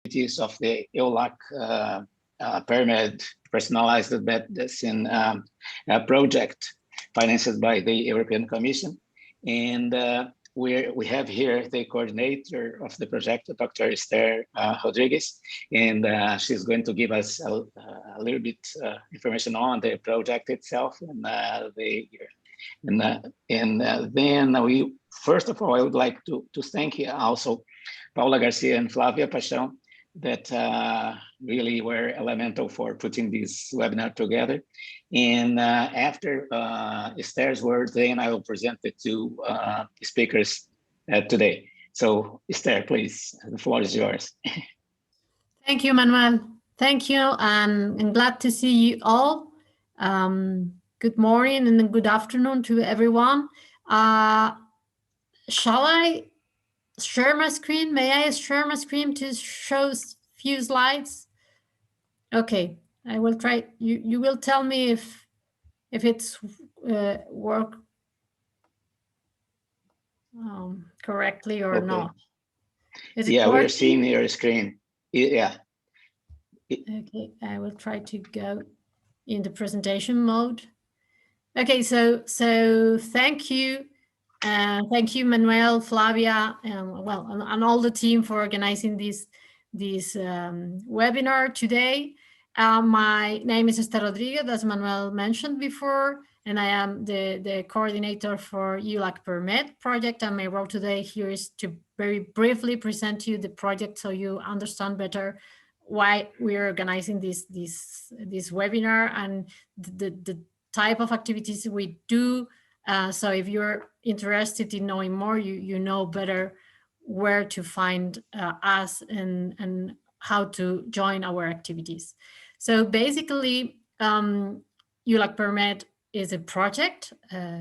of the EULAC PerMed Personalized Medicine project financed by the European Commission. And we have here the coordinator of the project, Dr. Esther Rodriguez, and she's going to give us a little bit information on the project itself. Then we, first of all, I would like to thank also Paula Garcia and Flavia Paixão that really were elemental for putting this webinar together. And after Esther's words, then I will present the two speakers today. So Esther, please, the floor is yours. Thank you, Manuel. Thank you, and I'm glad to see you all. Good morning and good afternoon to everyone. Shall I share my screen? May I share my screen to show a few slides? Okay, I will try. You will tell me if it's work correctly or not. Yeah, we're seeing your screen. Yeah. Okay, I will try to go in the presentation mode. Okay, so thank you. Thank you, Manuel, Flavia, and all the team for organizing this webinar today. My name is Esther Rodriguez, as Manuel mentioned before, and I am the coordinator for EULAC PerMed project. And my role today here is to very briefly present you the project so you understand better why we're organizing this webinar and the type of activities we do. So if you're interested in knowing more, you know better where to find us and how to join our activities. So basically, EULAC PerMed is a project.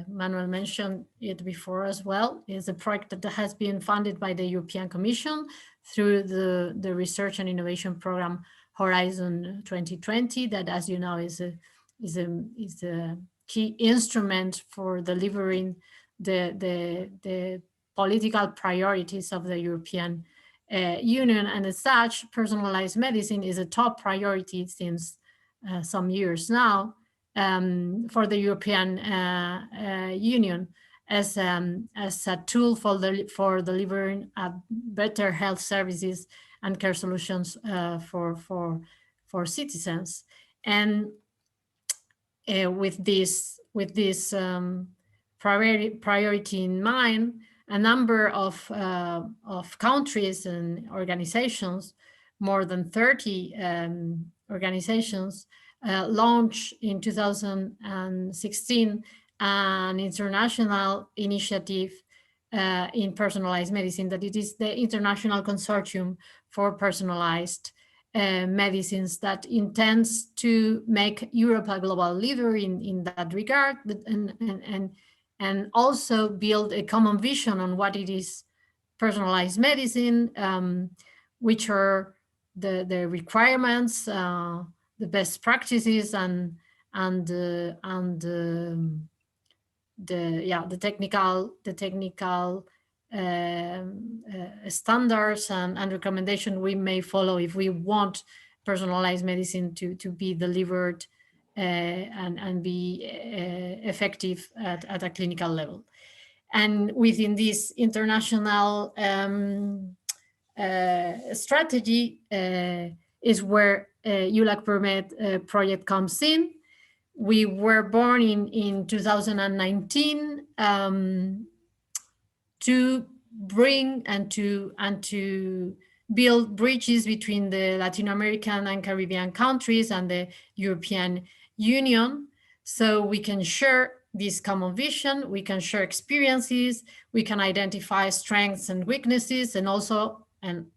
Manuel mentioned it before as well. It's a project that has been funded by the European Commission through the Research and Innovation Program Horizon 2020, that, as you know, is a key instrument for delivering the political priorities of the European Union. And as such, personalized medicine is a top priority since some years now for the European Union as a tool for delivering better health services and care solutions for citizens. And with this priority in mind, a number of countries and organizations, more than 30 organizations, launched in 2016 an international initiative in personalized medicine, that it is the International Consortium for Personalized Medicines, that intends to make Europe a global leader in that regard, and also build a common vision on what it is personalized medicine, which are the requirements, the best practices, and the technical standards and recommendation we may follow if we want personalized medicine to be delivered and be effective at a clinical level. And within this international strategy is where EULAC PerMed project comes in. We were born in 2019 to bring and to build bridges between the Latin American and Caribbean countries and the European Union, so we can share this common vision, we can share experiences, we can identify strengths and weaknesses, and also, and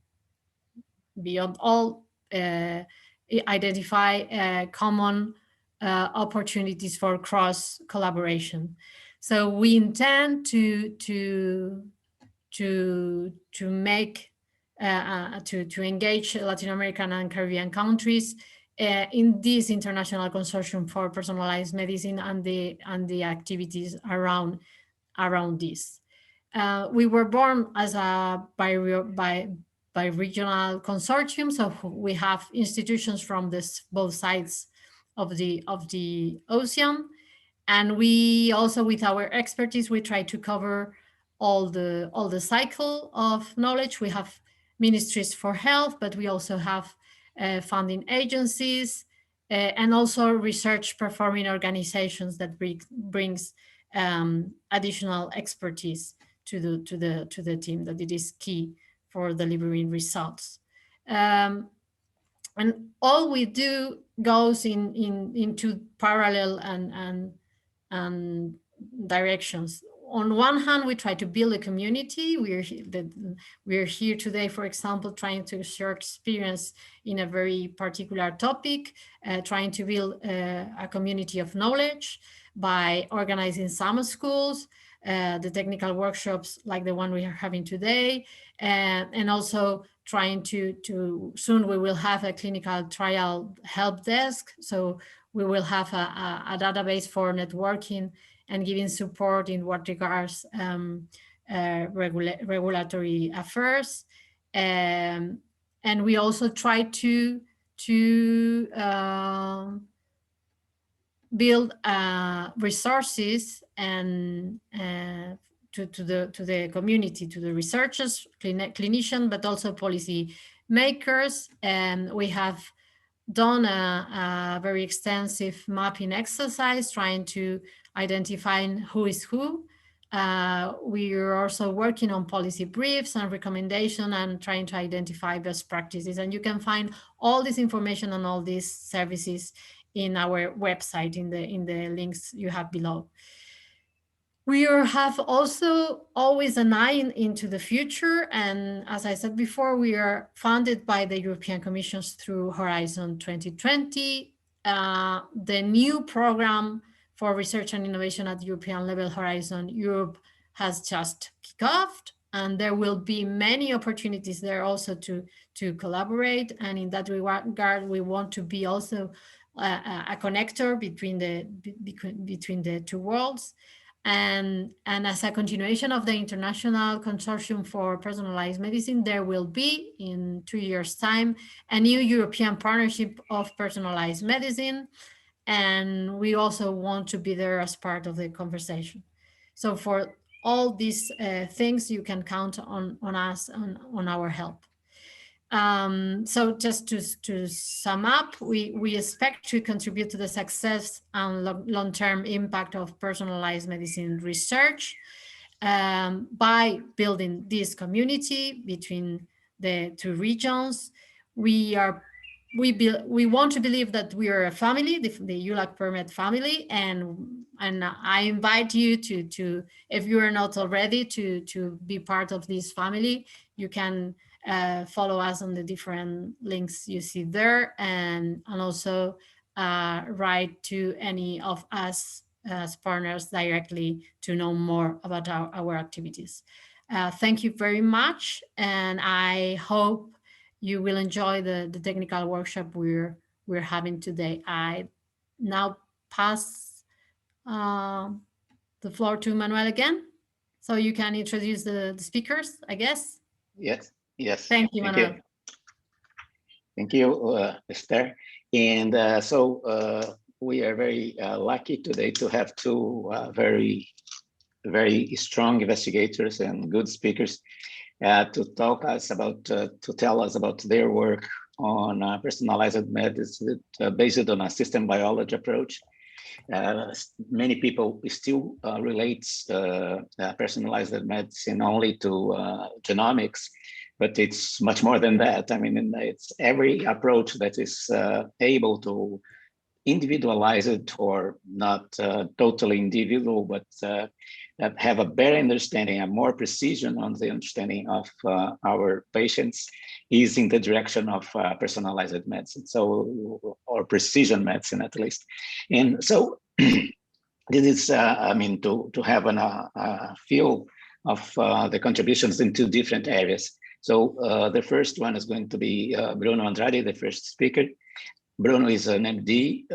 beyond all, identify common opportunities for cross collaboration. So we intend to engage Latin American and Caribbean countries in this international consortium for personalized medicine and the activities around this. We were born as a bi-regional consortium. So we have institutions from both sides of the ocean. And we also, with our expertise, we try to cover all the cycle of knowledge. We have ministries for health, but we also have funding agencies and also research performing organizations that brings additional expertise to the team, that it is key for delivering results. And all we do goes into parallel and directions. On one hand, we try to build a community. We're here today, for example, trying to share experience in a very particular topic, trying to build a community of knowledge by organizing summer schools, the technical workshops like the one we are having today, and also trying to soon we will have a clinical trial help desk. So we will have a database for networking and giving support in what regards regulatory affairs. And we also try to build resources and to the community, to the researchers, clinicians, but also policy makers. And we have done a very extensive mapping exercise trying to identify who is who. We are also working on policy briefs and recommendation and trying to identify best practices. And you can find all this information on all these services in our website, in the links you have below. We have also always an eye into the future. And as I said before, we are funded by the European Commission through Horizon 2020. The new program for research and innovation at European level, Horizon Europe, has just kicked off. And there will be many opportunities there also to collaborate. And in that regard, we want to be also a connector between the two worlds. And as a continuation of the International Consortium for Personalized Medicine, there will be, in 2 years' time, a new European partnership of personalized medicine. And we also want to be there as part of the conversation. So for all these things, you can count on us, on our help. So just to sum up, we expect to contribute to the success and long-term impact of personalized medicine research by building this community between the two regions. We want to believe that we are a family, the EULAC PerMed family, and I invite you to if you are not already, to be part of this family. You can follow us on the different links you see there, and also write to any of us as partners directly to know more about our activities. Thank you very much, and I hope you will enjoy the technical workshop we're having today. I now pass the floor to Manuel again, so you can introduce the speakers, I guess. Yes. Thank you, Manuel. Thank you, Esther. And so we are very lucky today to have two very strong investigators and good speakers to tell us about their work on personalized medicine based on a system biology approach. Many people still relate personalized medicine only to genomics, but it's much more than that. I mean, it's every approach that is able to individualize it, or not totally individual, but have a better understanding, a more precision on the understanding of our patients, is in the direction of personalized medicine, so, or precision medicine at least. And so this is, I mean, to have a feel of the contributions in two different areas. So the first one is going to be Bruno Andrade, the first speaker. Bruno is an MD,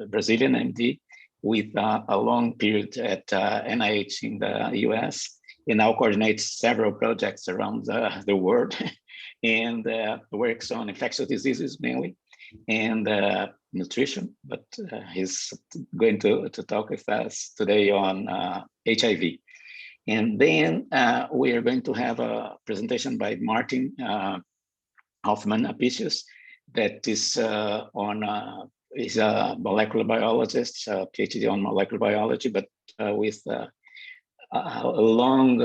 Brazilian MD, with a long period at NIH in the US. He now coordinates several projects around the world. and works on infectious diseases mainly and nutrition, but he's going to talk with us today on HIV. And then we are going to have a presentation by Martin Hoffman-Apitius that is is a molecular biologist, PhD on molecular biology, but with a long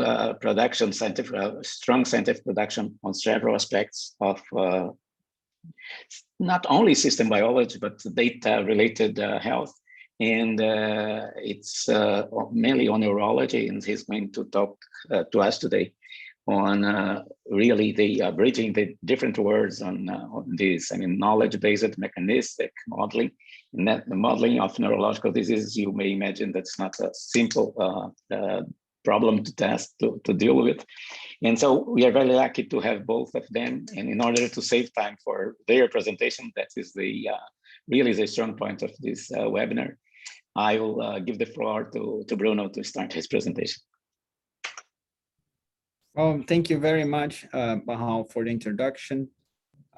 strong scientific production on several aspects of not only system biology, but data-related health. And it's mainly on neurology, and he's going to talk to us today on really the bridging the different words on this, knowledge-based mechanistic modeling. And that the modeling of neurological diseases, you may imagine that's not a simple problem to test, to deal with. And so we are very lucky to have both of them. And in order to save time for their presentation, that is the really the strong point of this webinar. I will give the floor to Bruno to start his presentation. Thank you very much, Bahal, for the introduction.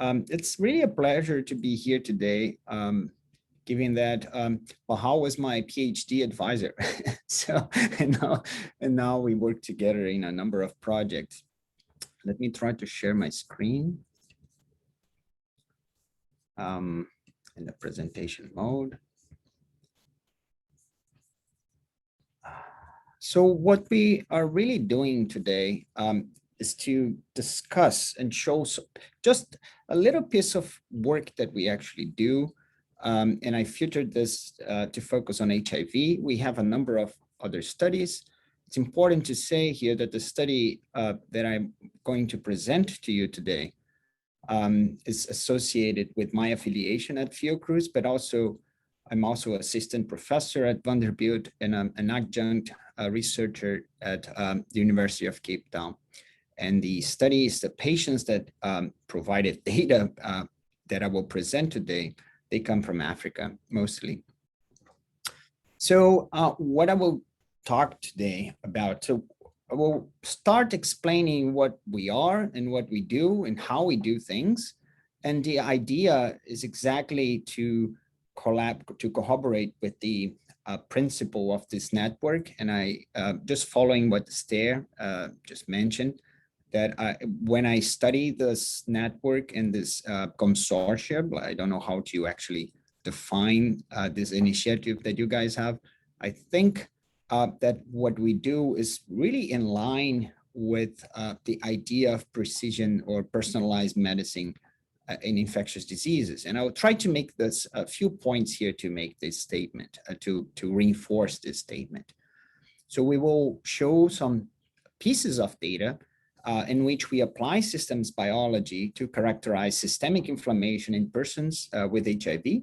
It's really a pleasure to be here today, given that Bahal was my PhD advisor. So, and now we work together in a number of projects. Let me try to share my screen in the presentation mode. So what we are really doing today is to discuss and show just a little piece of work that we actually do. And I filtered this to focus on HIV. We have a number of other studies. It's important to say here that the study that I'm going to present to you today is associated with my affiliation at Fiocruz, but also I'm also assistant professor at Vanderbilt and I'm an adjunct researcher at the University of Cape Town. And the studies, the patients that provided data that I will present today, they come from Africa mostly. So what I will talk today about, so I will start explaining what we are and what we do and how we do things. And the idea is exactly to corroborate with the principle of this network. And I just following what Esther just mentioned, that when I study this network and this consortium, I don't know how to actually define this initiative that you guys have. I think that what we do is really in line with the idea of precision or personalized medicine in infectious diseases. And I will try to make this a few points here to make this statement, to reinforce this statement. So we will show some pieces of data in which we apply systems biology to characterize systemic inflammation in persons with HIV,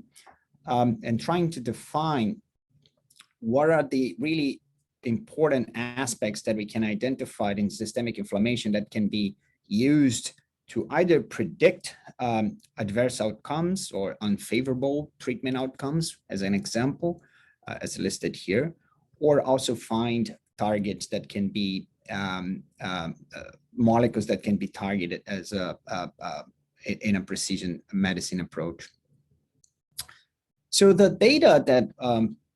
and trying to define what are the really important aspects that we can identify in systemic inflammation that can be used to either predict adverse outcomes or unfavorable treatment outcomes, as an example, as listed here, or also find targets that can be molecules that can be targeted as in a precision medicine approach. So the data that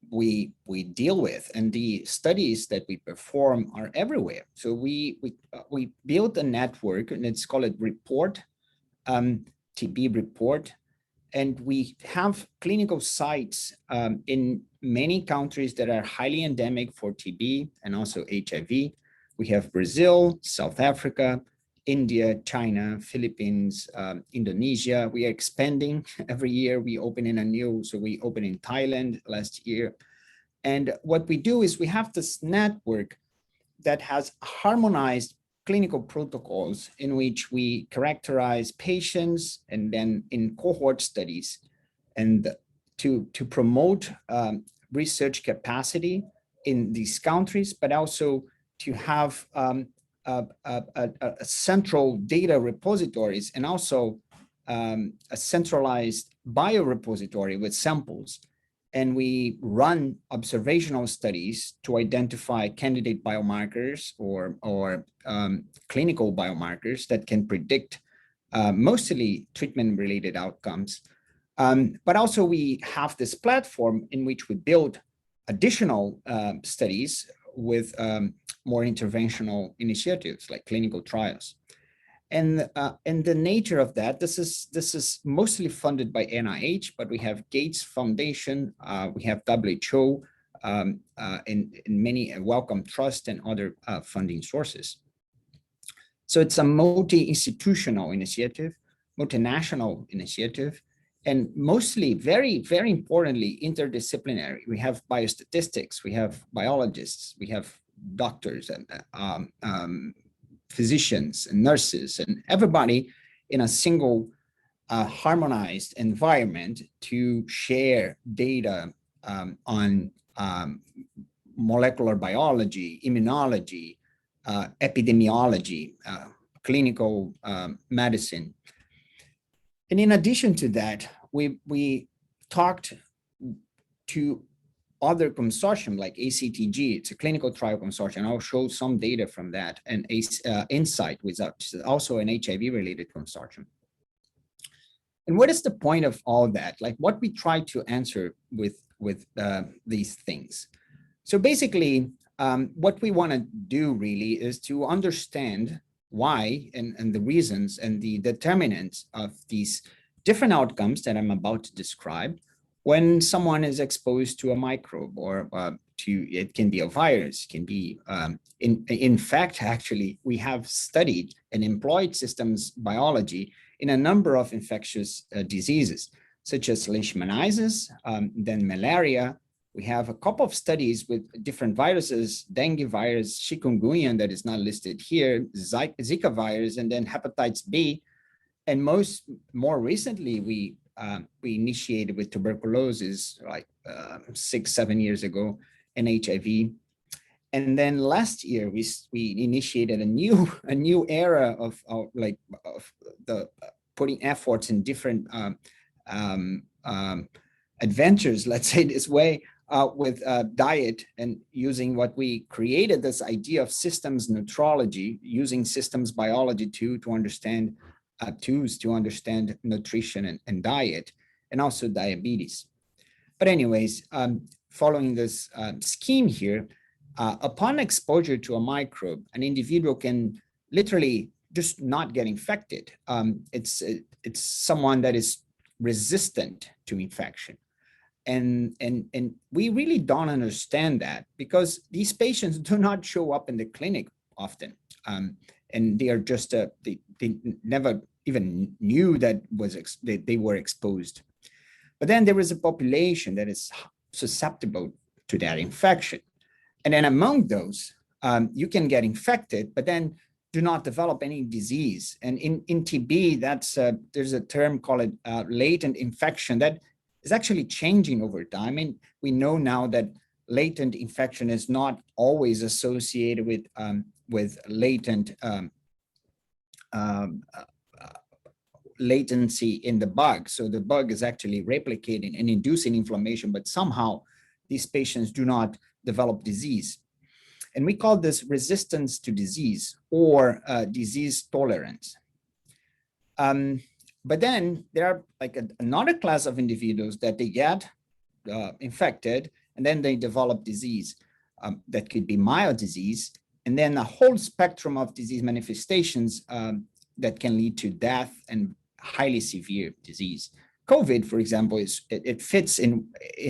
we deal with and the studies that we perform are everywhere. So we built a network, and it's called Report, TB Report, and we have clinical sites in many countries that are highly endemic for TB and also HIV. We have Brazil, South Africa, India, China, Philippines, Indonesia. We are expanding every year. We open in a new, so we opened in Thailand last year. And what we do is we have this network that has harmonized clinical protocols in which we characterize patients and then in cohort studies and to promote research capacity in these countries, but also to have central data repositories and also a centralized biorepository with samples. And we run observational studies to identify candidate biomarkers or clinical biomarkers that can predict mostly treatment-related outcomes. But also we have this platform in which we build additional studies with more interventional initiatives like clinical trials. And the nature of that, this is mostly funded by NIH, but we have Gates Foundation, we have WHO, and many Wellcome Trust and other funding sources. So it's a multi-institutional initiative, multinational initiative, and mostly, very, very importantly, interdisciplinary. We have biostatistics, we have biologists, we have doctors and physicians and nurses and everybody in a single harmonized environment to share data on molecular biology, immunology, epidemiology, clinical medicine. And in addition to that, we talked to other consortium like ACTG, it's a clinical trial consortium. I'll show some data from that, and Insight, which is also an HIV-related consortium. And what is the point of all that? Like what we try to answer with these things. So basically, what we want to do really is to understand why and the reasons and the determinants of these different outcomes that I'm about to describe when someone is exposed to a microbe or it can be a virus, can be, in fact, actually, we have studied and employed systems biology in a number of infectious diseases, such as leishmaniasis, then malaria. We have a couple of studies with different viruses, dengue virus, chikungunya that is not listed here, Zika virus, and then hepatitis B. And more recently, we initiated with tuberculosis like 6-7 years ago, and HIV. And then last year we initiated a new era of the putting efforts in different adventures, let's say this way, with diet and using what we created, this idea of systems neutrology, using systems biology to understand tools to understand nutrition and diet, and also diabetes. But anyways, following this scheme here, upon exposure to a microbe, an individual can literally just not get infected. It's someone that is resistant to infection. And we really don't understand that because these patients do not show up in the clinic often. And they are just, they never even knew that they were exposed. But then there is a population that is susceptible to that infection. And then among those, you can get infected, but then do not develop any disease. And in TB, there's a term called latent infection that is actually changing over time. And we know now that latent infection is not always associated with latent latency in the bug. So the bug is actually replicating and inducing inflammation, but somehow these patients do not develop disease. And we call this resistance to disease or disease tolerance. But then there are like another class of individuals that they get infected and then they develop disease. That could be mild disease, and then a whole spectrum of disease manifestations that can lead to death and highly severe disease. COVID, for example, it fits in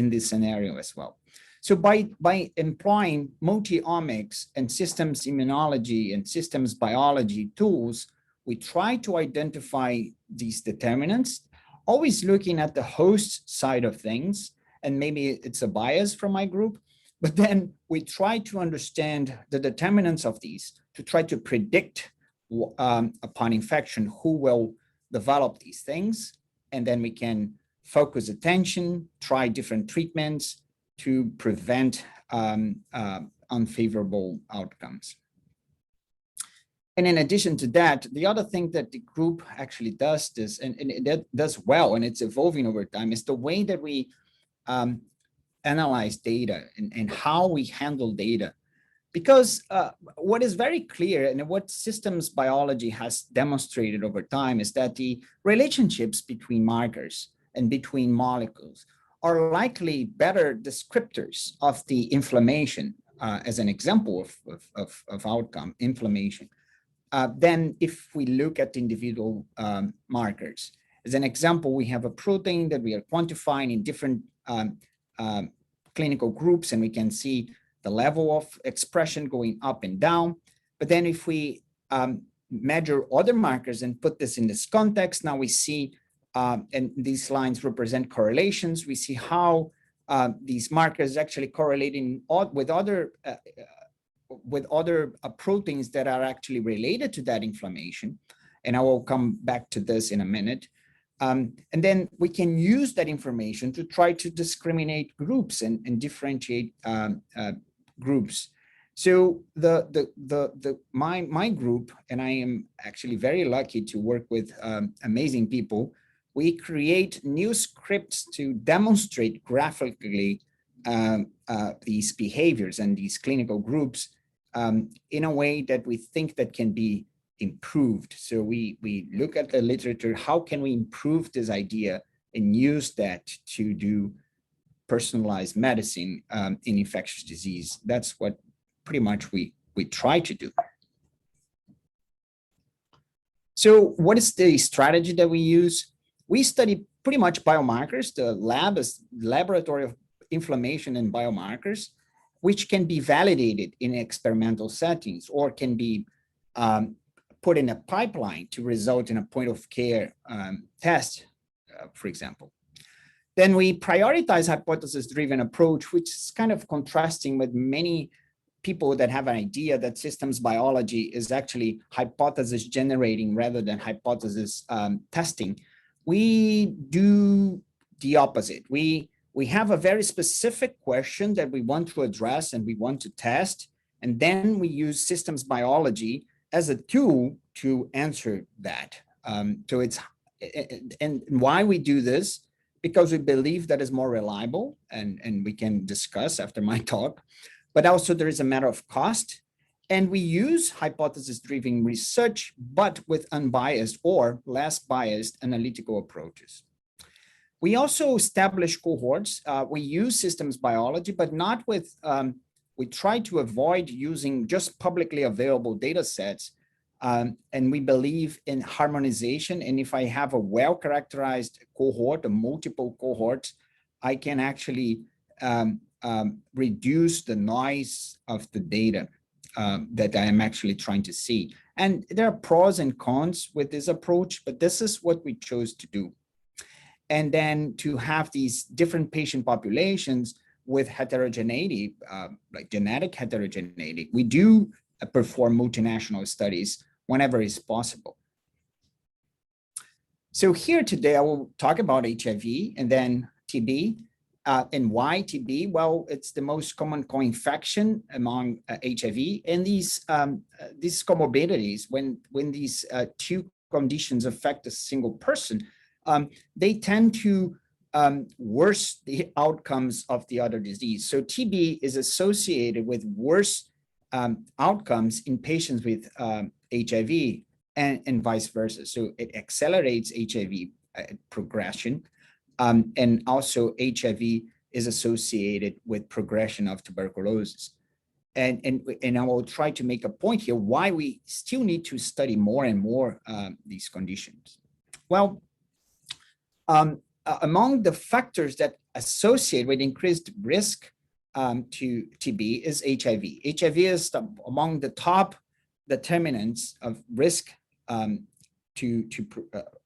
this scenario as well. So by employing multi-omics and systems immunology and systems biology tools, we try to identify these determinants, always looking at the host side of things, and maybe it's a bias from my group, but then we try to understand the determinants of these to try to predict upon infection who will develop these things, and then we can focus attention, try different treatments to prevent unfavorable outcomes. And in addition to that, the other thing that the group actually does this, and it does well, and it's evolving over time, is the way that we analyze data and how we handle data. Because what is very clear and what systems biology has demonstrated over time is that the relationships between markers and between molecules are likely better descriptors of the inflammation, as an example of outcome, inflammation, than if we look at individual markers. As an example, we have a protein that we are quantifying in different clinical groups, and we can see the level of expression going up and down. But then if we measure other markers and put this in this context, now we see, and these lines represent correlations, we see how these markers actually correlating with other proteins that are actually related to that inflammation. And I will come back to this in a minute. And then we can use that information to try to discriminate groups and differentiate groups. So my group, and I am actually very lucky to work with amazing people, we create new scripts to demonstrate graphically these behaviors and these clinical groups in a way that we think that can be improved. So we look at the literature, how can we improve this idea and use that to do personalized medicine in infectious disease. That's what pretty much we try to do. So what is the strategy that we use? We study pretty much biomarkers. The lab is laboratory of inflammation and biomarkers, which can be validated in experimental settings or can be put in a pipeline to result in a point of care test, for example. Then we prioritize hypothesis-driven approach, which is kind of contrasting with many people that have an idea that systems biology is actually hypothesis generating rather than hypothesis testing. We do the opposite. We have a very specific question that we want to address and we want to test, and then we use systems biology as a tool to answer that. So it's, and why we do this, because we believe that is more reliable, and we can discuss after my talk, but also there is a matter of cost, and we use hypothesis-driven research, but with unbiased or less biased analytical approaches. We also establish cohorts. We use systems biology, but not with, we try to avoid using just publicly available data sets. And we believe in harmonization. And if I have a well-characterized cohort, a multiple cohorts, I can actually reduce the noise of the data that I am actually trying to see. And there are pros and cons with this approach, but this is what we chose to do. And then to have these different patient populations with heterogeneity, like genetic heterogeneity, we do perform multinational studies whenever it's possible. So here today, I will talk about HIV and then TB. And why TB? Well, it's the most common co-infection among HIV. And these comorbidities, when these two conditions affect a single person, they tend to worsen the outcomes of the other disease. So TB is associated with worse outcomes in patients with HIV and vice versa. So it accelerates HIV progression. And also HIV is associated with progression of tuberculosis. And I will try to make a point here why we still need to study more and more these conditions. Well, among the factors that associate with increased risk to TB is HIV. HIV is among the top determinants of risk to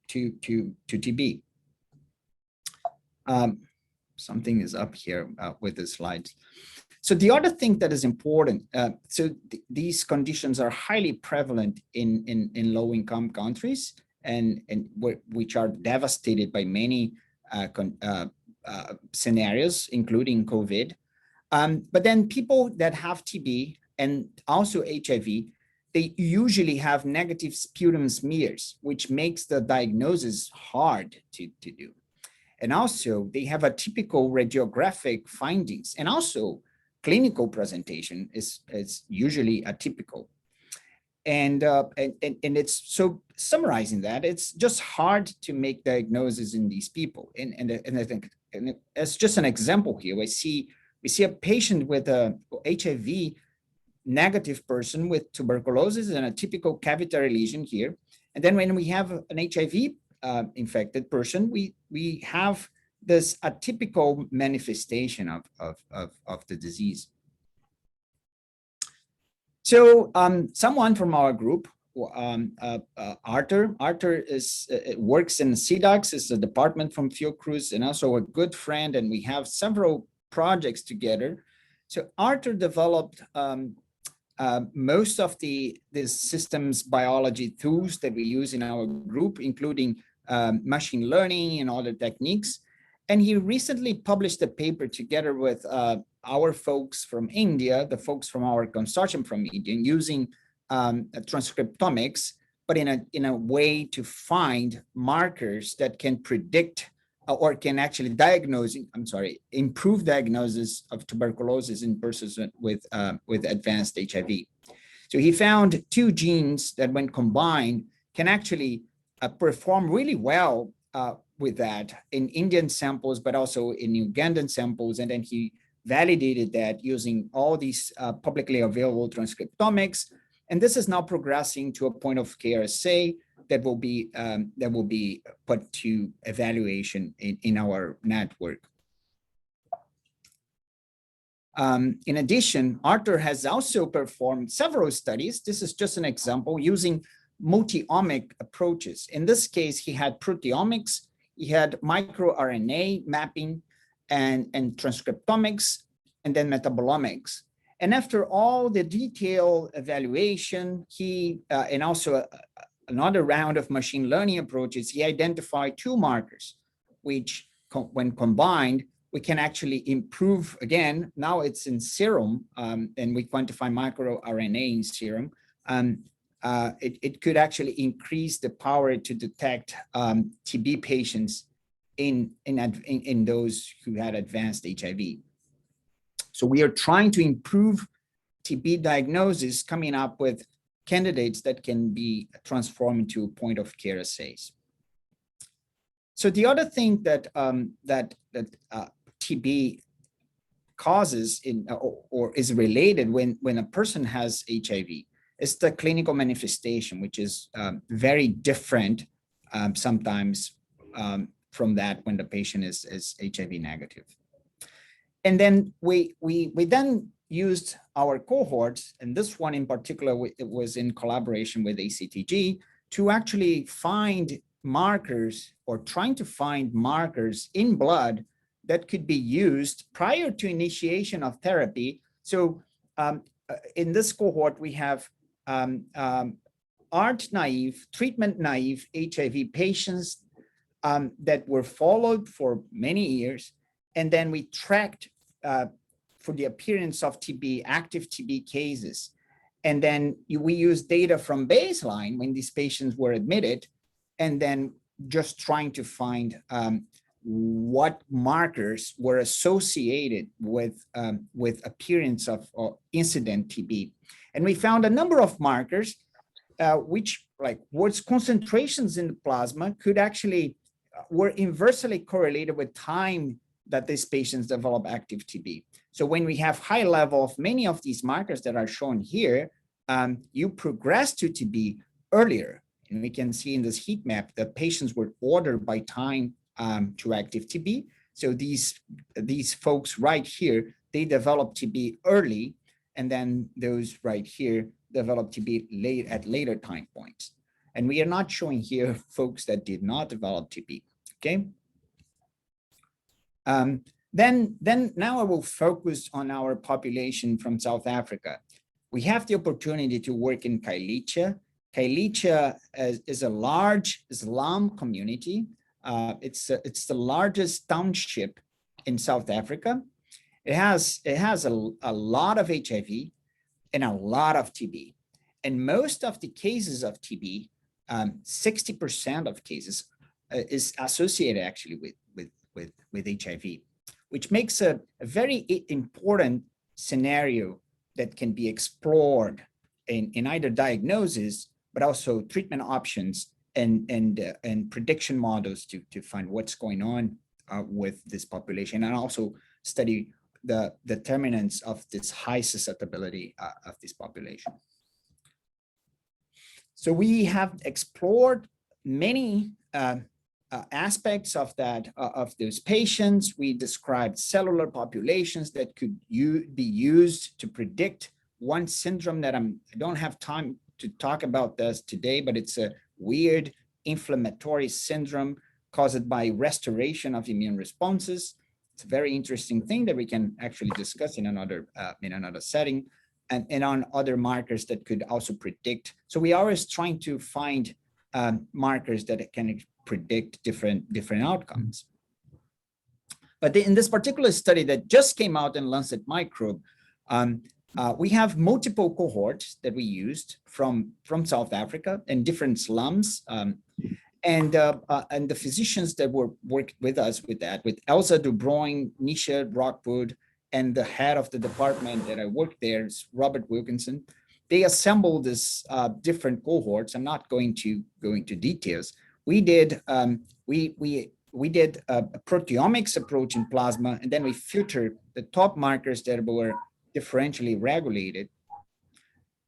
TB. Something is up here with the slides. So the other thing that is important, these conditions are highly prevalent in low-income countries and which are devastated by many scenarios, including COVID. But then people that have TB and also HIV, they usually have negative sputum smears, which makes the diagnosis hard to do. And also they have atypical radiographic findings. And also clinical presentation is usually atypical. And it's, so summarizing that, it's just hard to make diagnosis in these people. And I think, and as just an example here, we see a patient with a HIV negative person with tuberculosis and a typical cavitary lesion here. And then when we have an HIV infected person, we have this atypical manifestation of the disease. So someone from our group, Arthur works in CDOX, is a department from Fiocruz, and also a good friend, and we have several projects together. So Arthur developed most of the systems biology tools that we use in our group, including machine learning and other techniques. And he recently published a paper together with our folks from India, the folks from our consortium from India, using transcriptomics, but in a way to find markers that can predict or can actually improve diagnosis of tuberculosis in persons with advanced HIV. So he found two genes that, when combined, can actually perform really well with that in Indian samples, but also in Ugandan samples. And then he validated that using all these publicly available transcriptomics. And this is now progressing to a point of care assay that will be put to evaluation in our network. In addition, Arthur has also performed several studies. This is just an example using multi-omic approaches. In this case, he had proteomics, he had microRNA mapping, and transcriptomics, and then metabolomics. And after all the detailed evaluation, he and also another round of machine learning approaches, he identified two markers, which when combined, we can actually improve. Again, now it's in serum, and we quantify microRNA in serum. It could actually increase the power to detect TB patients in those who had advanced HIV. So we are trying to improve TB diagnosis, coming up with candidates that can be transformed into point of care assays. So the other thing that TB causes or is related when a person has HIV is the clinical manifestation, which is very different sometimes from that when the patient is HIV negative. And then we then used our cohorts, and this one in particular, it was in collaboration with ACTG, to actually find markers, or trying to find markers in blood that could be used prior to initiation of therapy. So in this cohort, we have ART-naive, treatment-naive HIV patients that were followed for many years, and then we tracked for the appearance of TB, active TB cases. And then we used data from baseline when these patients were admitted, and then just trying to find what markers were associated with appearance of incident TB. And we found a number of markers which, like was concentrations in the plasma, could actually were inversely correlated with time that these patients develop active TB. So when we have high level of many of these markers that are shown here, you progress to TB earlier. And we can see in this heat map that patients were ordered by time to active TB. So these folks right here, they develop TB early, and then those right here develop TB at later time points. And we are not showing here folks that did not develop TB, okay? Then now I will focus on our population from South Africa. We have the opportunity to work in Kailicha. Kailicha is a large Islam community. It's the largest township in South Africa. It has a lot of HIV and a lot of TB. And most of the cases of TB, 60% of cases is associated actually with HIV, which makes a very important scenario that can be explored in either diagnosis, but also treatment options and prediction models to find what's going on with this population, and also study the determinants of this high susceptibility of this population. So we have explored many aspects of that, of those patients. We described cellular populations that could be used to predict one syndrome that I don't have time to talk about this today, but it's a weird inflammatory syndrome caused by restoration of immune responses. It's a very interesting thing that we can actually discuss in another setting, and on other markers that could also predict. So we are always trying to find markers that can predict different outcomes. But in this particular study that just came out in Lancet Microbe, we have multiple cohorts that we used from South Africa in different slums, and the physicians that worked with us with Elsa de Bruin, Nisha Rockwood, and the head of the department that I worked there is Robert Wilkinson. They assembled this different cohorts. I'm not going to go into details. We did a proteomics approach in plasma, and then we filtered the top markers that were differentially regulated.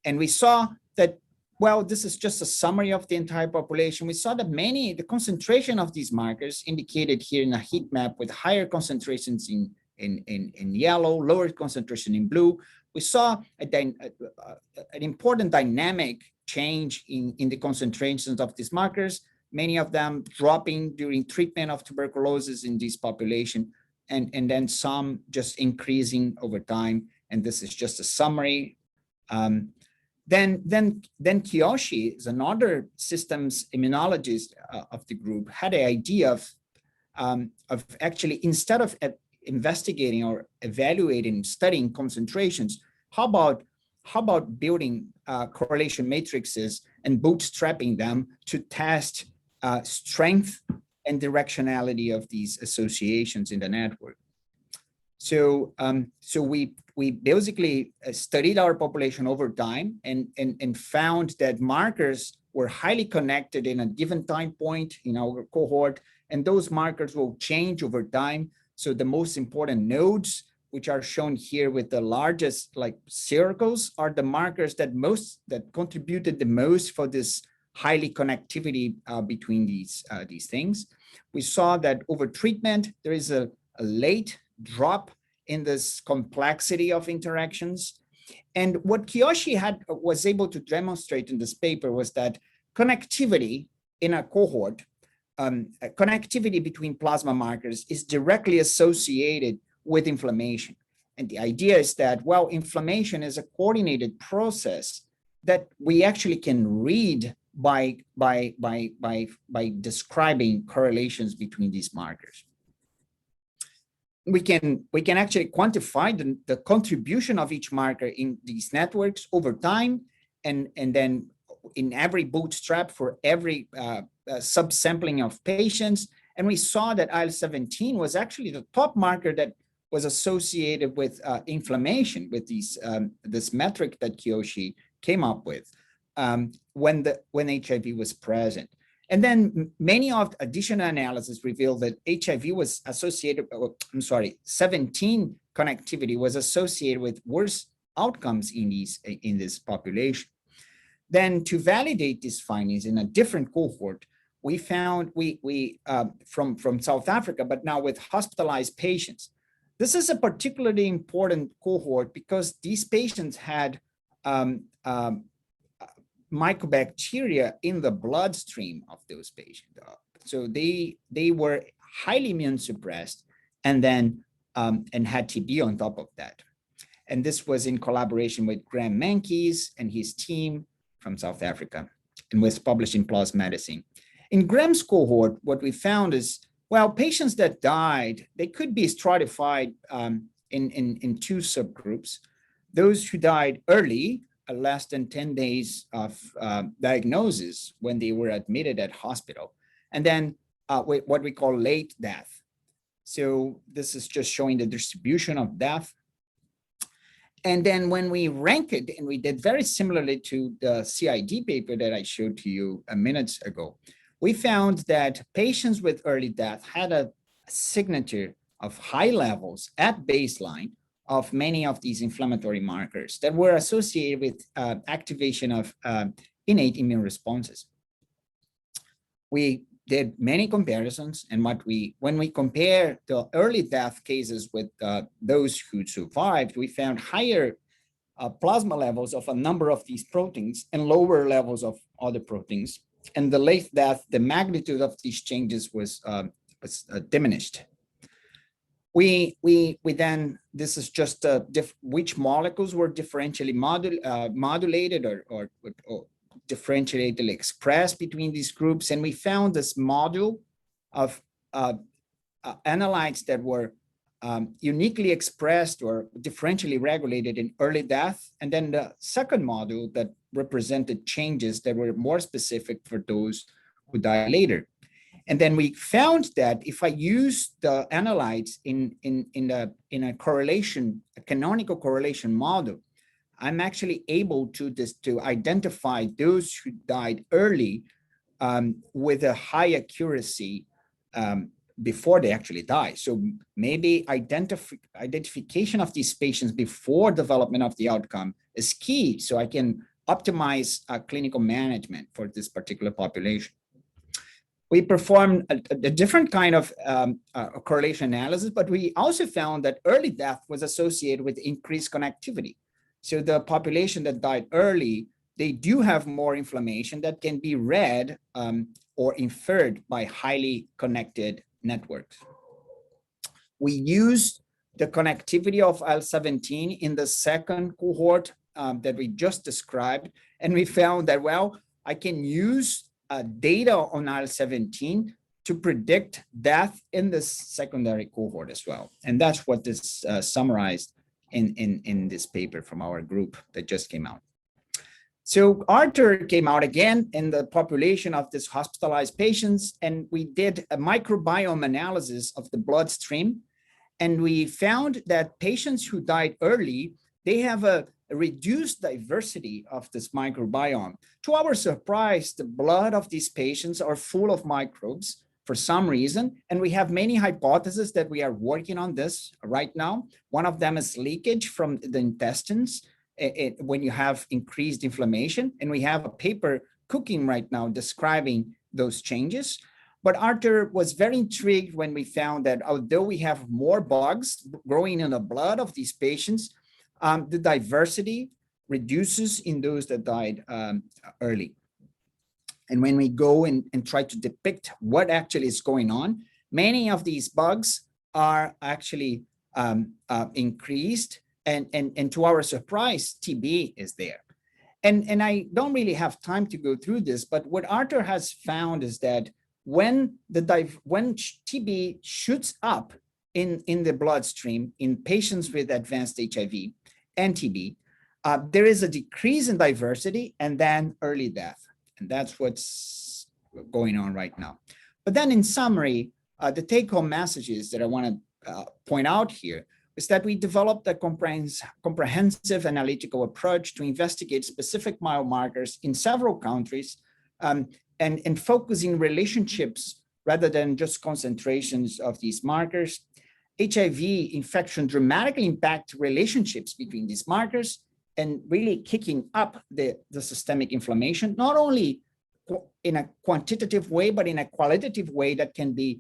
And we saw that, well, this is just a summary of the entire population. We saw that the concentration of these markers indicated here in a heat map with higher concentrations in yellow, lower concentration in blue. We saw an important dynamic change in the concentrations of these markers, many of them dropping during treatment of tuberculosis in this population, and then some just increasing over time. And this is just a summary. Then Kiyoshi is another systems immunologist of the group, had an idea of actually, instead of investigating or evaluating, studying concentrations, how about building correlation matrices and bootstrapping them to test strength and directionality of these associations in the network. So we basically studied our population over time and found that markers were highly connected in a given time point in our cohort, and those markers will change over time. So the most important nodes, which are shown here with the largest circles, are the markers that contributed the most for this highly connectivity between these things. We saw that over treatment, there is a late drop in this complexity of interactions. And what Kiyoshi was able to demonstrate in this paper was that connectivity in a cohort, connectivity between plasma markers is directly associated with inflammation. And the idea is that, well, inflammation is a coordinated process that we actually can read by describing correlations between these markers. We can actually quantify the contribution of each marker in these networks over time, and then in every bootstrap for every subsampling of patients. And we saw that IL-17 was actually the top marker that was associated with inflammation, with this metric that Kiyoshi came up with when HIV was present. And then many of additional analysis revealed that HIV was associated, 17 connectivity was associated with worse outcomes in this population. Then to validate these findings in a different cohort, we found from South Africa, but now with hospitalized patients. This is a particularly important cohort because these patients had mycobacteria in the bloodstream of those patients. So they were highly immune suppressed and then and had TB on top of that. And this was in collaboration with Graham Mankies and his team from South Africa, and was published in PLOS Medicine. In Graham's cohort, what we found is, well, patients that died, they could be stratified in two subgroups. Those who died early, less than 10 days of diagnosis when they were admitted at hospital, and then what we call late death. So this is just showing the distribution of death. And then when we rank it, and we did very similarly to the CID paper that I showed to you a minute ago, we found that patients with early death had a signature of high levels at baseline of many of these inflammatory markers that were associated with activation of innate immune responses. We did many comparisons, and when we compare the early death cases with those who survived, we found higher plasma levels of a number of these proteins and lower levels of other proteins. And the late death, the magnitude of these changes was diminished. We then, this is just which molecules were differentially modulated or differentially expressed between these groups. And we found this module of analytes that were uniquely expressed or differentially regulated in early death. And then the second module that represented changes that were more specific for those who died later. And then we found that if I use the analytes in a correlation, a canonical correlation model, I'm actually able to identify those who died early with a high accuracy before they actually die. So maybe identification of these patients before development of the outcome is key, so I can optimize clinical management for this particular population. We performed a different kind of correlation analysis, but we also found that early death was associated with increased connectivity. So the population that died early, they do have more inflammation that can be read or inferred by highly connected networks. We used the connectivity of IL-17 in the second cohort that we just described, and we found that, well, I can use data on IL-17 to predict death in this secondary cohort as well. And that's what is summarized in this paper from our group that just came out. So Arthur came out again in the population of these hospitalized patients, and we did a microbiome analysis of the bloodstream. And we found that patients who died early, they have a reduced diversity of this microbiome. To our surprise, the blood of these patients are full of microbes for some reason. And we have many hypotheses that we are working on this right now. One of them is leakage from the intestines when you have increased inflammation. And we have a paper cooking right now describing those changes. But Arthur was very intrigued when we found that although we have more bugs growing in the blood of these patients, the diversity reduces in those that died early. And when we go and try to depict what actually is going on, many of these bugs are actually increased. And to our surprise, TB is there. And I don't really have time to go through this, but what Arthur has found is that when TB shoots up in the bloodstream in patients with advanced HIV and TB, there is a decrease in diversity and then early death. And that's what's going on right now. But then in summary, the take-home messages that I want to point out here is that we developed a comprehensive analytical approach to investigate specific biomarkers in several countries and focusing relationships rather than just concentrations of these markers. HIV infection dramatically impact relationships between these markers and really kicking up the systemic inflammation, not only in a quantitative way, but in a qualitative way that can be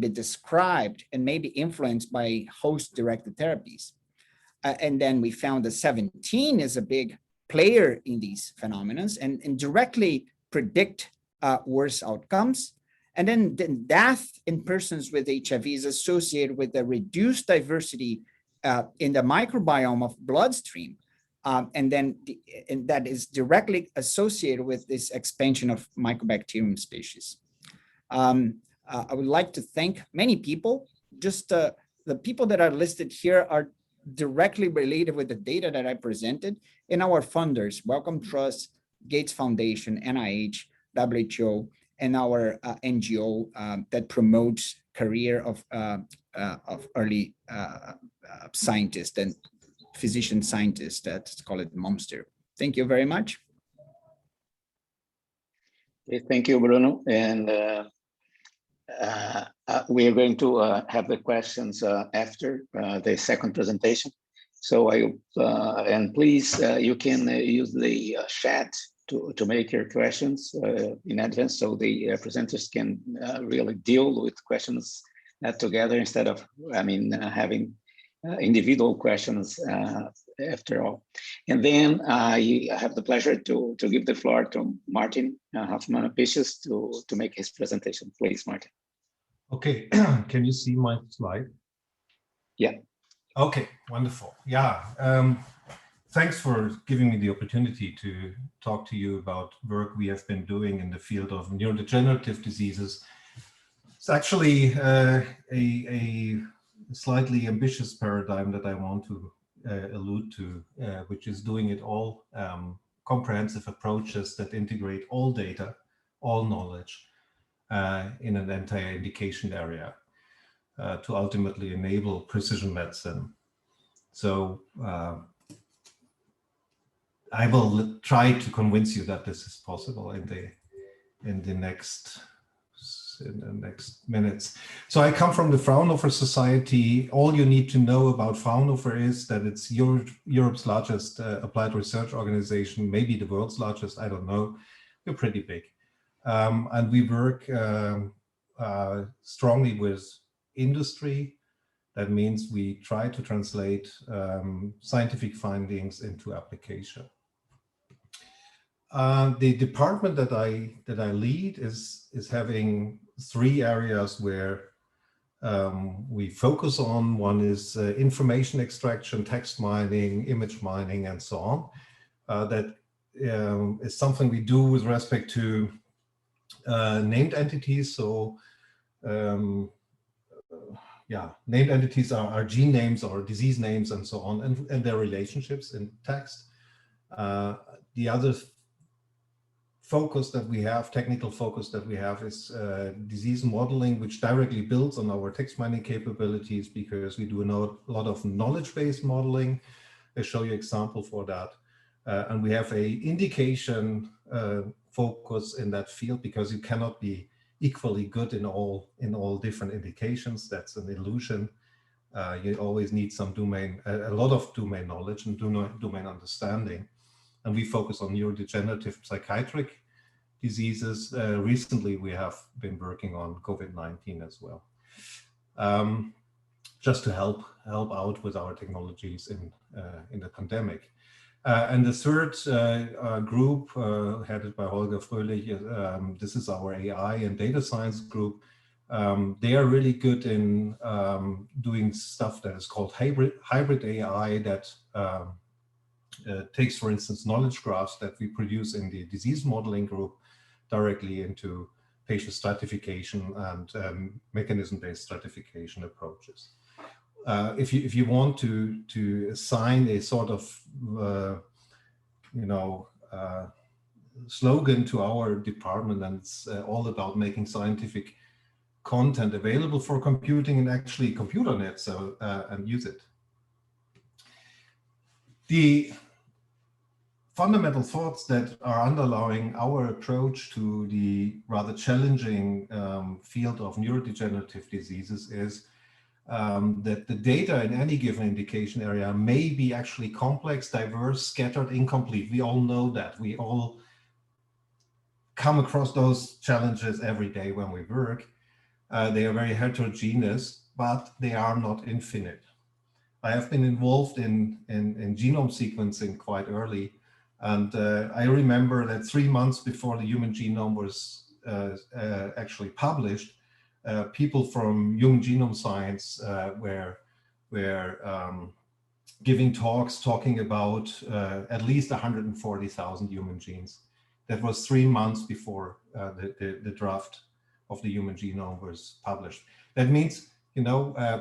described and maybe influenced by host-directed therapies. And then we found that 17 is a big player in these phenomena and directly predict worse outcomes. And then death in persons with HIV is associated with a reduced diversity in the microbiome of bloodstream. And that is directly associated with this expansion of mycobacterium species. I would like to thank many people. Just the people that are listed here are directly related with the data that I presented, and our funders, Wellcome Trust, Gates Foundation, NIH, WHO, and our NGO that promotes career of early scientists and physician scientist at, let's call it Momster. Thank you very much. Okay, thank you, Bruno. And we are going to have the questions after the second presentation. So and please, you can use the chat to make your questions in advance, so the presenters can really deal with questions together instead of, having individual questions after all. And then I have the pleasure to give the floor to Martin Hoffman-Apitius to make his presentation. Please, Martin. Okay, can you see my slide? Yeah. Okay, wonderful. Yeah, thanks for giving me the opportunity to talk to you about work we have been doing in the field of neurodegenerative diseases. It's actually a slightly ambitious paradigm that I want to allude to, which is doing it all comprehensive approaches that integrate all data, all knowledge in an entire indication area to ultimately enable precision medicine. So I will try to convince you that this is possible in the next minutes. So I come from the Fraunhofer Society. All you need to know about Fraunhofer is that it's Europe's largest applied research organization, maybe the world's largest, I don't know. We're pretty big. And we work strongly with industry. That means we try to translate scientific findings into application. The department that I lead is having three areas where we focus on. One is information extraction, text mining, image mining, and so on. That is something we do with respect to named entities. So named entities are gene names or disease names and so on, and their relationships in text. The other focus that we have, technical focus that we have, is disease modeling, which directly builds on our text mining capabilities, because we do a lot of knowledge-based modeling. I'll show you an example for that. And we have a indication focus in that field, because you cannot be equally good in all different indications. That's an illusion. You always need some a lot of domain knowledge and domain understanding. And we focus on neurodegenerative psychiatric diseases. Recently, we have been working on COVID-19 as well, just to help out with our technologies in the pandemic. And the third group, headed by Holger Fröhlich, this is our AI and data science group. They are really good in doing stuff that is called hybrid AI, that takes, for instance, knowledge graphs that we produce in the disease modeling group directly into patient stratification and mechanism-based stratification approaches. If you want to assign a sort of slogan to our department, and it's all about making scientific content available for computing and actually compute on it, so and use it. The fundamental thoughts that are underlying our approach to the rather challenging field of neurodegenerative diseases is that the data in any given indication area may be actually complex, diverse, scattered, incomplete. We all know that. We all come across those challenges every day when we work. They are very heterogeneous, but they are not infinite. I have been involved in genome sequencing quite early. And I remember that 3 months before the human genome was actually published, people from human genome science were giving talks talking about at least 140,000 human genes. That was 3 months before the draft of the human genome was published. That means,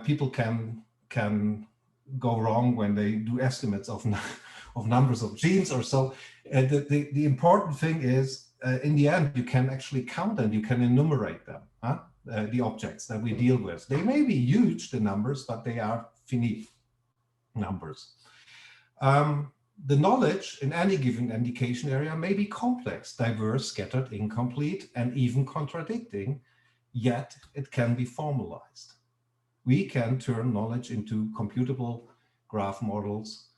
people can go wrong when they do estimates of numbers of genes or so. The important thing is, in the end, you can actually count and you can enumerate them, the objects that we deal with. They may be huge, the numbers, but they are finite numbers. The knowledge in any given indication area may be complex, diverse, scattered, incomplete, and even contradicting, yet it can be formalized. We can turn knowledge into computable graph models,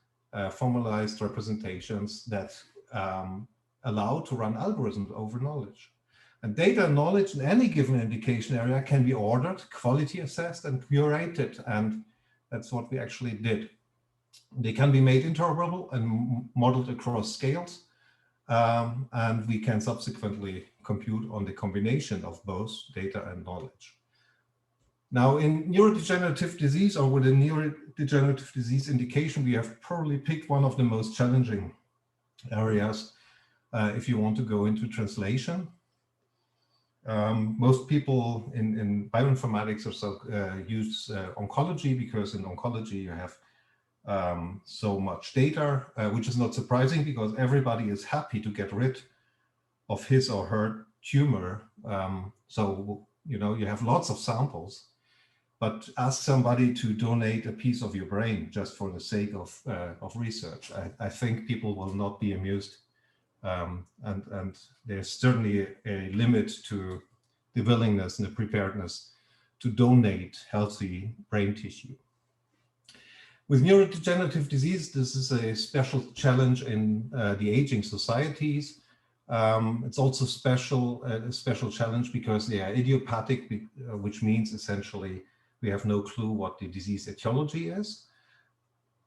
formalized representations that allow to run algorithms over knowledge. And data and knowledge in any given indication area can be ordered, quality assessed, and curated, and that's what we actually did. They can be made interoperable and modeled across scales, and we can subsequently compute on the combination of both data and knowledge. Now, in neurodegenerative disease, or with a neurodegenerative disease indication, we have probably picked one of the most challenging areas if you want to go into translation. Most people in bioinformatics or so use oncology, because in oncology you have so much data, which is not surprising because everybody is happy to get rid of his or her tumor. So, you know, you have lots of samples, but ask somebody to donate a piece of your brain just for the sake of research. I think people will not be amused. And there's certainly a limit to the willingness and the preparedness to donate healthy brain tissue. With neurodegenerative disease, this is a special challenge in the aging societies. It's also a special challenge because they are idiopathic, which means essentially we have no clue what the disease etiology is.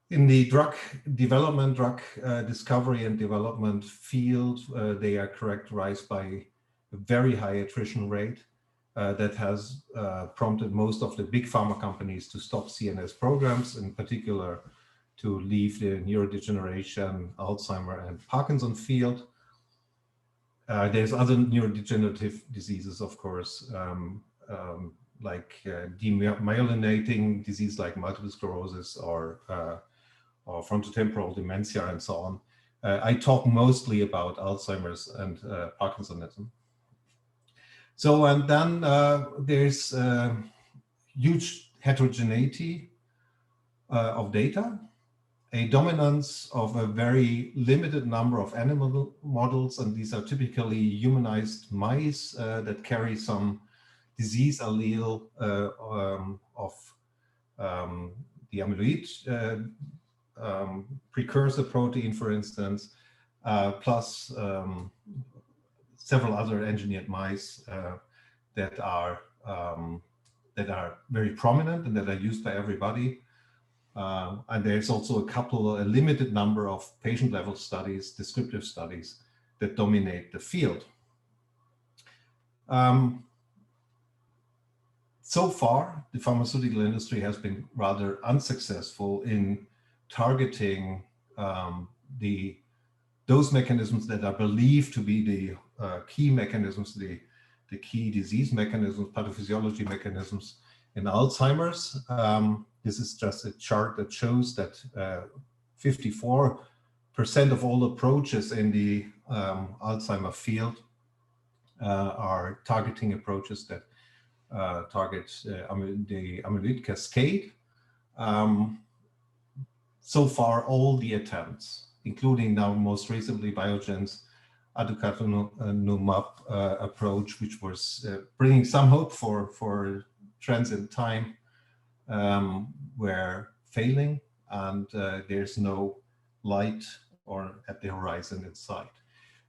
In the drug development, drug discovery and development field, they are characterized by a very high attrition rate that has prompted most of the big pharma companies to stop CNS programs, in particular to leave the neurodegeneration, Alzheimer and Parkinson field. There's other neurodegenerative diseases, of course, like demyelinating disease like multiple sclerosis or frontotemporal dementia and so on. I talk mostly about Alzheimer's and Parkinsonism. So, and then there's huge heterogeneity of data, a dominance of a very limited number of animal models, and these are typically humanized mice that carry some disease allele of the amyloid precursor protein, for instance, plus several other engineered mice that are very prominent and that are used by everybody. And there's also a limited number of patient-level studies, descriptive studies that dominate the field. So far, the pharmaceutical industry has been rather unsuccessful in targeting those mechanisms that are believed to be the key mechanisms, the key disease mechanisms, pathophysiology mechanisms in Alzheimer's. This is just a chart that shows that 54% of all approaches in the Alzheimer field are targeting approaches that target the amyloid cascade. So far, all the attempts, including now most recently Biogen's aducanumab approach, which was bringing some hope for trends in time, were failing, and there's no light or at the horizon in sight.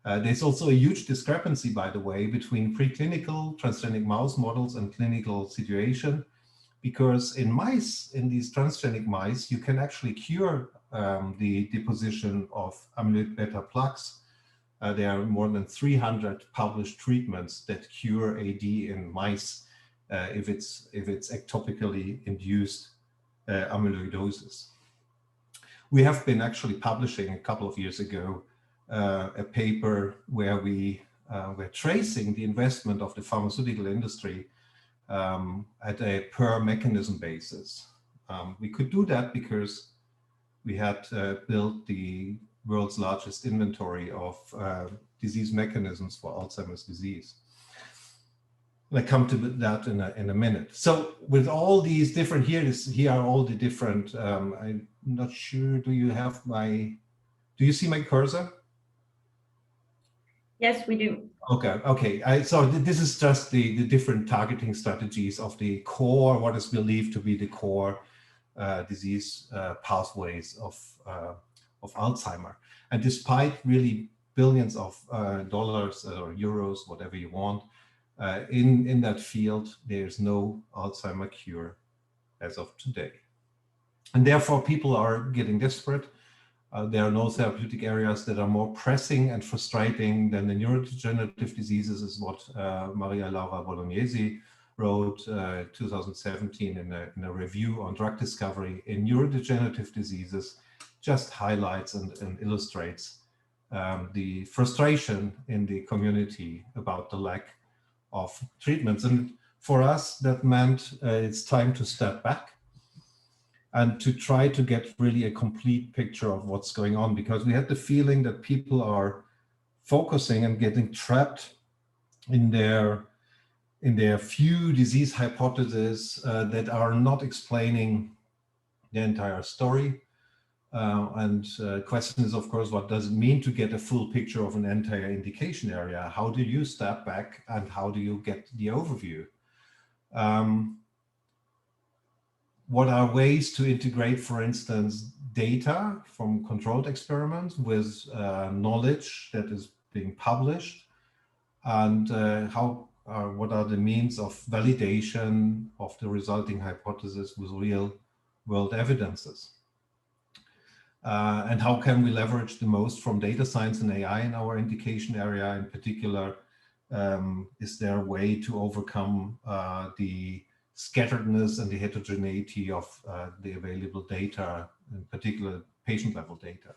There's also a huge discrepancy, by the way, between preclinical transgenic mouse models and clinical situation, because in mice, in these transgenic mice, you can actually cure the deposition of amyloid beta plaques. There are more than 300 published treatments that cure AD in mice if it's ectopically induced amyloidosis. We have been actually publishing a couple of years ago a paper where we were tracing the investment of the pharmaceutical industry at a per mechanism basis. We could do that because we had built the world's largest inventory of disease mechanisms for Alzheimer's disease. I come to that in a minute. So with all these different, here are all the different, I'm not sure, do you see my cursor? Yes, we do. Okay. So this is just the different targeting strategies of the core, what is believed to be the core disease pathways of Alzheimer. And despite really billions of dollars or euros, whatever you want, in that field, there's no Alzheimer cure as of today. And therefore, people are getting desperate. There are no therapeutic areas that are more pressing and frustrating than the neurodegenerative diseases, is what Maria Laura Bolognesi wrote 2017 in a review on drug discovery in neurodegenerative diseases, just highlights and illustrates the frustration in the community about the lack of treatments. And for us, that meant it's time to step back and to try to get really a complete picture of what's going on, because we had the feeling that people are focusing and getting trapped in their few disease hypotheses that are not explaining the entire story. Question is, of course, what does it mean to get a full picture of an entire indication area? How do you step back and how do you get the overview? What are ways to integrate, for instance, data from controlled experiments with knowledge that is being published? And what are the means of validation of the resulting hypothesis with real world evidences? And how can we leverage the most from data science and AI in our indication area? In particular, is there a way to overcome the scatteredness and the heterogeneity of the available data, in particular patient-level data?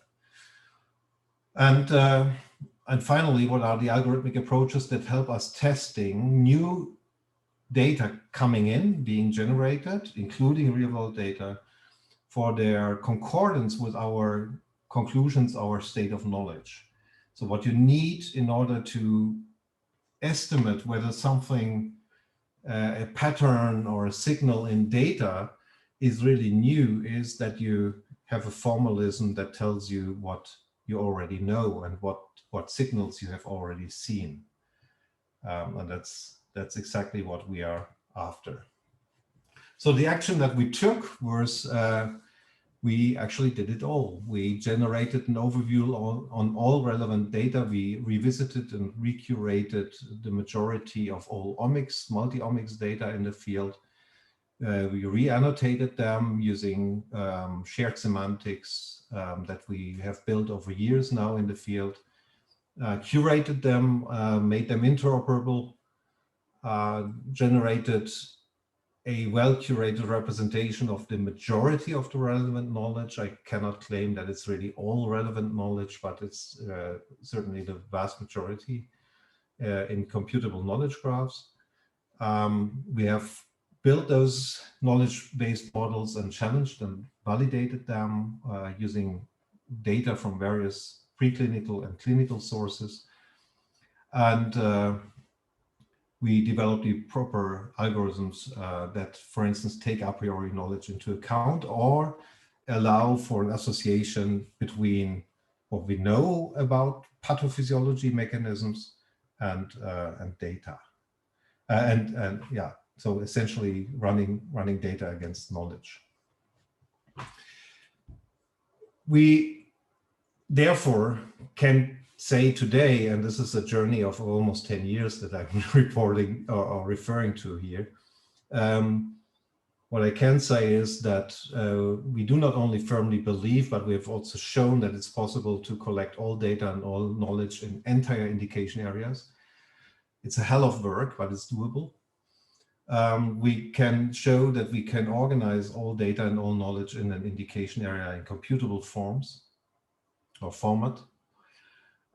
And finally, what are the algorithmic approaches that help us testing new data coming in, being generated, including real-world data, for their concordance with our conclusions, our state of knowledge? So what you need in order to estimate whether something, a pattern or a signal in data is really new, is that you have a formalism that tells you what you already know and what signals you have already seen. And that's exactly what we are after. So the action that we took was we actually did it all. We generated an overview on all relevant data. We revisited and recurated the majority of all omics, multi-omics data in the field. We re-annotated them using shared semantics that we have built over years now in the field, curated them, made them interoperable, generated a well-curated representation of the majority of the relevant knowledge. I cannot claim that it's really all relevant knowledge, but it's certainly the vast majority in computable knowledge graphs. We have built those knowledge-based models and challenged and validated them using data from various preclinical and clinical sources. And we developed the proper algorithms that, for instance, take a priori knowledge into account or allow for an association between what we know about pathophysiology mechanisms and data. So essentially running data against knowledge. We therefore can say today, and this is a journey of almost 10 years that I've been reporting or referring to here, what I can say is that we do not only firmly believe, but we have also shown that it's possible to collect all data and all knowledge in entire indication areas. It's a hell of work, but it's doable. We can show that we can organize all data and all knowledge in an indication area in computable forms or format.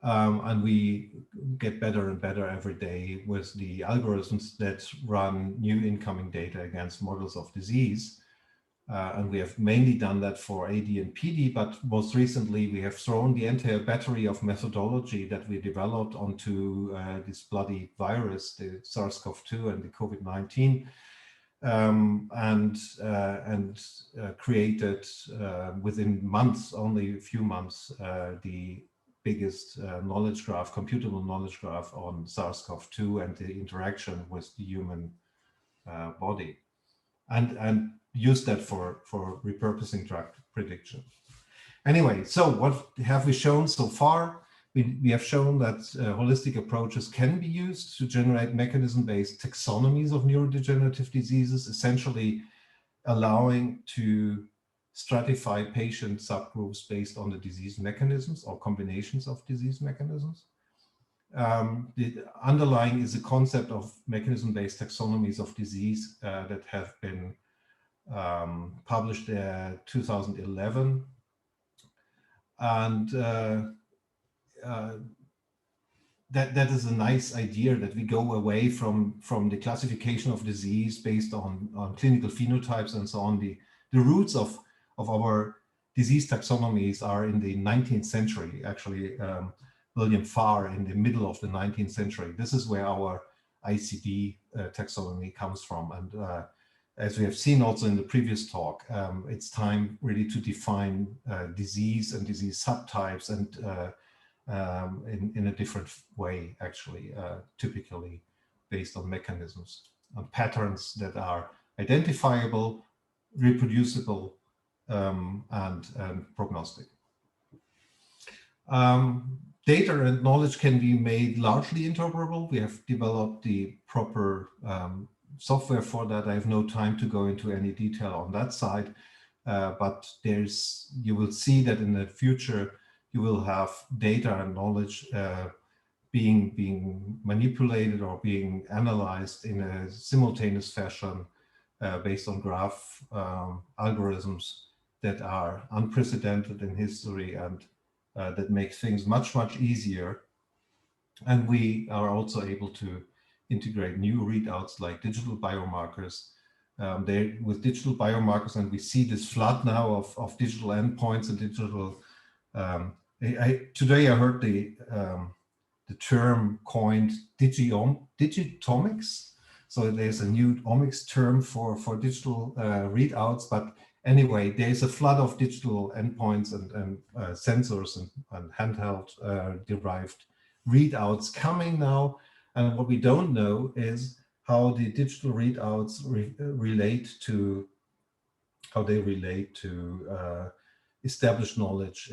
And we get better and better every day with the algorithms that run new incoming data against models of disease. And we have mainly done that for AD and PD, but most recently we have thrown the entire battery of methodology that we developed onto this bloody virus, the SARS-CoV-2 and the COVID-19, and created within months, only a few months, the biggest knowledge graph, computable knowledge graph on SARS-CoV-2 and the interaction with the human body, and use that for repurposing drug prediction. Anyway, so what have we shown so far? We have shown that holistic approaches can be used to generate mechanism-based taxonomies of neurodegenerative diseases, essentially allowing to stratify patient subgroups based on the disease mechanisms or combinations of disease mechanisms. The underlying is a concept of mechanism-based taxonomies of disease that have been published in 2011. And that is a nice idea, that we go away from the classification of disease based on clinical phenotypes and so on. The roots of our disease taxonomies are in the 19th century, actually. William Farr in the middle of the 19th century. This is where our ICD taxonomy comes from. And as we have seen also in the previous talk, it's time really to define disease and disease subtypes and in a different way, actually, typically based on mechanisms, on patterns that are identifiable, reproducible, and prognostic. Data and knowledge can be made largely interoperable. We have developed the proper software for that. I have no time to go into any detail on that side, but you will see that in the future, you will have data and knowledge being manipulated or being analyzed in a simultaneous fashion based on graph algorithms that are unprecedented in history and that make things much, much easier. And we are also able to integrate new readouts like digital biomarkers. With digital biomarkers, and we see this flood now of digital endpoints and digital. Today I heard the term coined digitomics. So there's a new omics term for digital readouts, but anyway, there's a flood of digital endpoints and sensors and handheld derived readouts coming now. And what we don't know is how the digital readouts relate to established knowledge,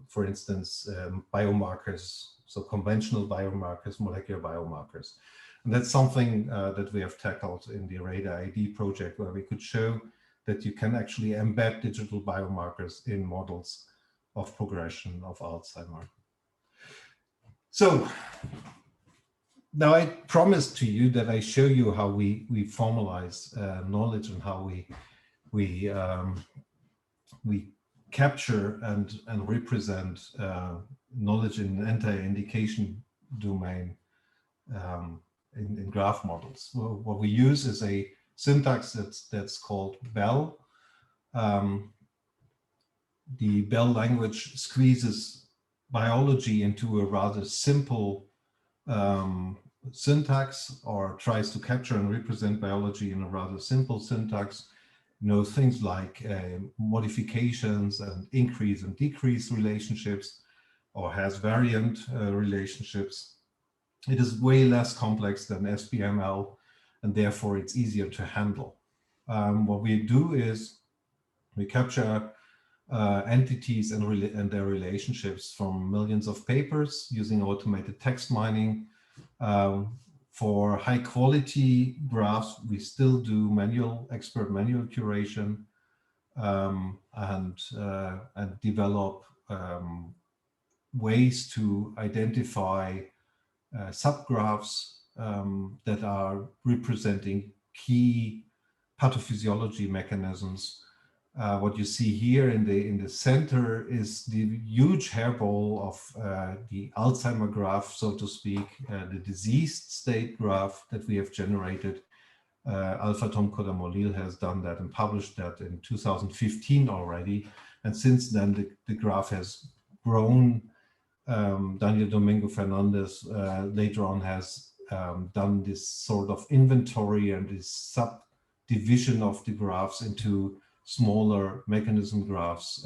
for instance, biomarkers, so conventional biomarkers, molecular biomarkers. And that's something that we have tackled in the RADAR ID project, where we could show that you can actually embed digital biomarkers in models of progression of Alzheimer's. So now I promised to you that I show you how we formalize knowledge and how we capture and represent knowledge in an anti-indication domain in graph models. Well, what we use is a syntax that's called BEL. The BEL language squeezes biology into a rather simple syntax, or tries to capture and represent biology in a rather simple syntax. You know, things like modifications and increase and decrease relationships, or has variant relationships. It is way less complex than SBML, and therefore it's easier to handle. What we do is we capture entities and their relationships from millions of papers using automated text mining. For high quality graphs, we still do expert manual curation and develop ways to identify subgraphs that are representing key pathophysiology mechanisms. What you see here in the center is the huge hairball of the Alzheimer graph, so to speak, the diseased state graph that we have generated Alpha Tom Kodamolil has done that and published that in 2015 already. And since then, the graph has grown. Daniel Domingo Fernandez later on has done this sort of inventory and this subdivision of the graphs into smaller mechanism graphs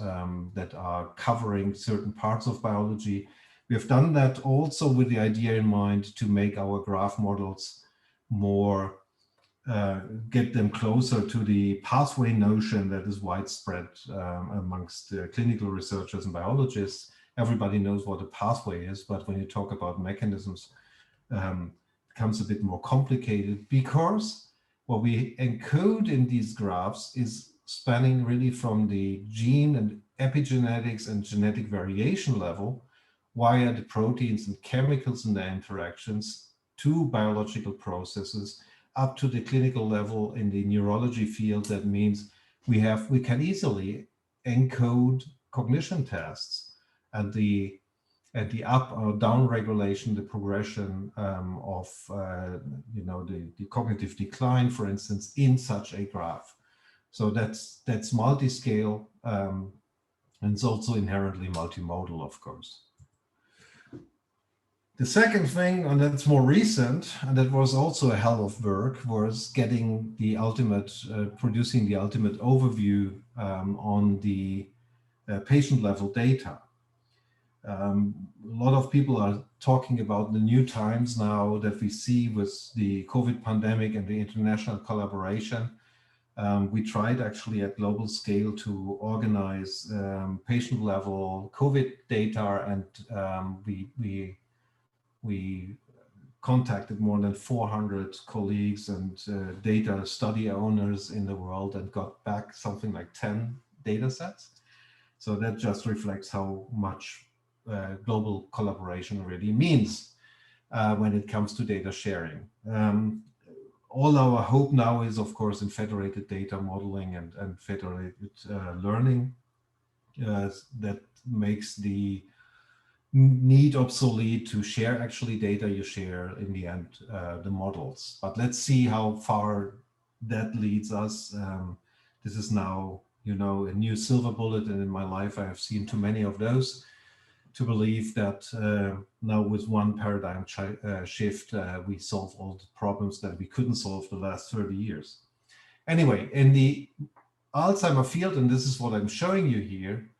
that are covering certain parts of biology. We have done that also with the idea in mind to make our graph models more, get them closer to the pathway notion that is widespread amongst clinical researchers and biologists. Everybody knows what a pathway is, but when you talk about mechanisms, it becomes a bit more complicated, because what we encode in these graphs is spanning really from the gene and epigenetics and genetic variation level via the proteins and chemicals and their interactions to biological processes up to the clinical level in the neurology field. That means we can easily encode cognition tests and the up or down regulation, the progression of the cognitive decline, for instance, in such a graph. So that's multi-scale, and it's also inherently multimodal, of course. The second thing, and that's more recent, and that was also a hell of work, was getting the ultimate, producing the ultimate overview on the patient level data. A lot of people are talking about the new times now that we see with the COVID pandemic and the international collaboration. We tried actually at global scale to organize patient level COVID data, and we contacted more than 400 colleagues and data study owners in the world and got back something like 10 data sets. So that just reflects how much global collaboration really means when it comes to data sharing. All our hope now is, of course, in federated data modeling and federated learning that makes the need obsolete to share actually data. You share in the end the models, but let's see how far that leads us. This is now, a new silver bullet, and in my life I have seen too many of those to believe that now with one paradigm shift we solve all the problems that we couldn't solve the last 30 years. Anyway, in the Alzheimer field, and this is what I'm showing you here,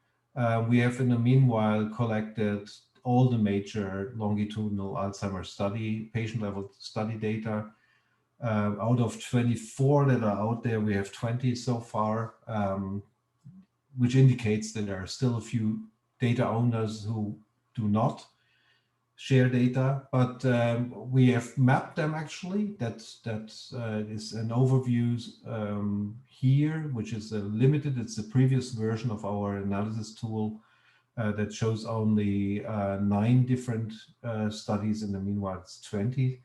we have in the meanwhile collected all the major longitudinal Alzheimer's study, patient level study data. Out of 24 that are out there, we have 20 so far, which indicates that there are still a few data owners who do not share data, but we have mapped them actually. That is an overview here, which is limited. It's the previous version of our analysis tool that shows only 9 different studies. In the meanwhile, it's 20.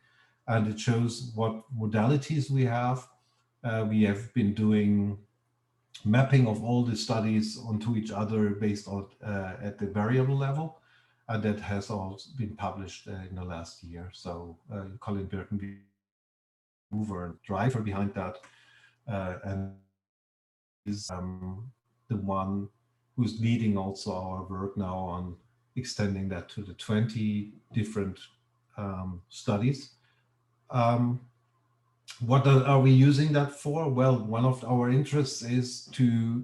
And it shows what modalities we have. We have been doing mapping of all the studies onto each other based on at the variable level. That has also been published in the last year. So Colin Birkenby, mover and driver behind that, and is the one who's leading also our work now on extending that to the 20 different studies. What are we using that for? Well, one of our interests is to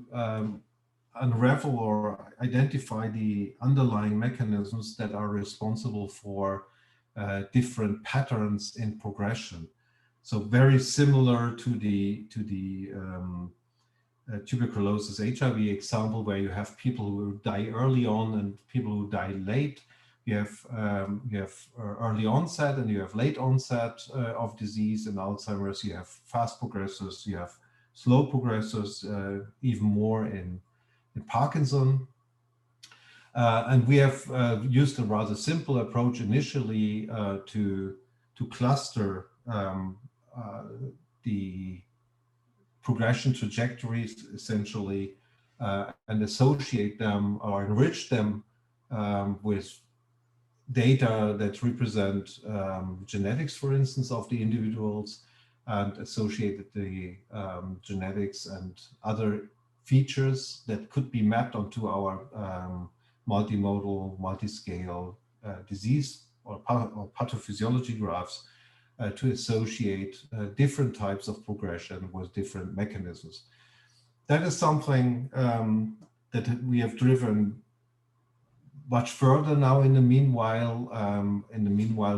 unravel or identify the underlying mechanisms that are responsible for different patterns in progression. So very similar to the tuberculosis HIV example, where you have people who die early on and people who die late. You have early onset and you have late onset of disease. In Alzheimer's, you have fast progressors, you have slow progressors, even more in Parkinson. And we have used a rather simple approach initially to cluster the progression trajectories essentially and associate them or enrich them with data that represent genetics, for instance, of the individuals, and associated the genetics and other features that could be mapped onto our multimodal, multi-scale disease or pathophysiology graphs to associate different types of progression with different mechanisms. That is something that we have driven much further now. In the meanwhile,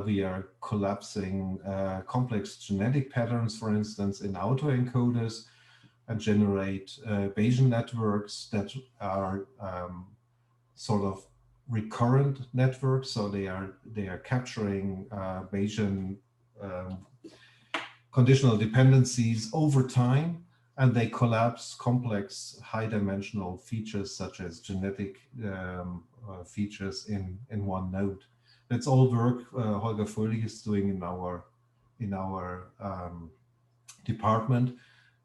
we are collapsing complex genetic patterns, for instance, in autoencoders, and generate Bayesian networks that are sort of recurrent networks. So they are capturing Bayesian conditional dependencies over time, and they collapse complex high-dimensional features such as genetic features in one node. That's all work Holger Fröhlich is doing in our department.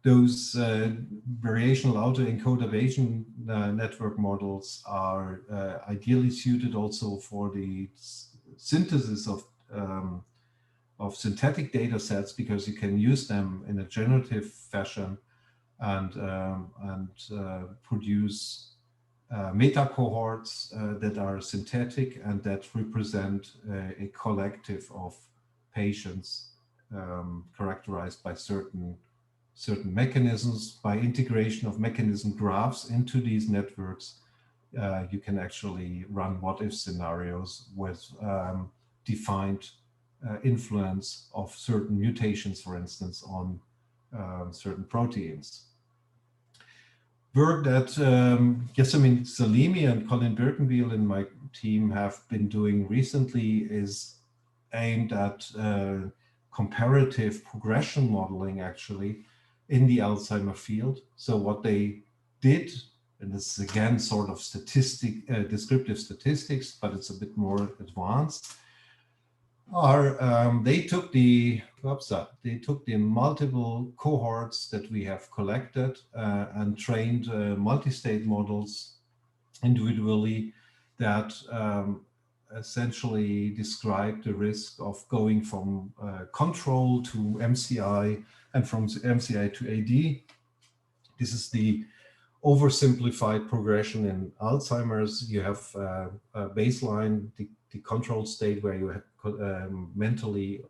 Those variational autoencoder Bayesian network models are ideally suited also for the synthesis of synthetic data sets, because you can use them in a generative fashion and produce meta cohorts that are synthetic and that represent a collective of patients characterized by certain mechanisms. By integration of mechanism graphs into these networks, you can actually run what-if scenarios with defined influence of certain mutations, for instance, on certain proteins. Work that Yasemin Salimi and Colin Birkenbiel in my team have been doing recently is aimed at comparative progression modeling, actually, in the Alzheimer field. So what they did, and this is again sort of descriptive statistics, but it's a bit more advanced, are they took the multiple cohorts that we have collected and trained multi-state models individually that essentially describe the risk of going from control to MCI and from MCI to AD. This is the oversimplified progression in Alzheimer's. You have a baseline, the control state where you have mentally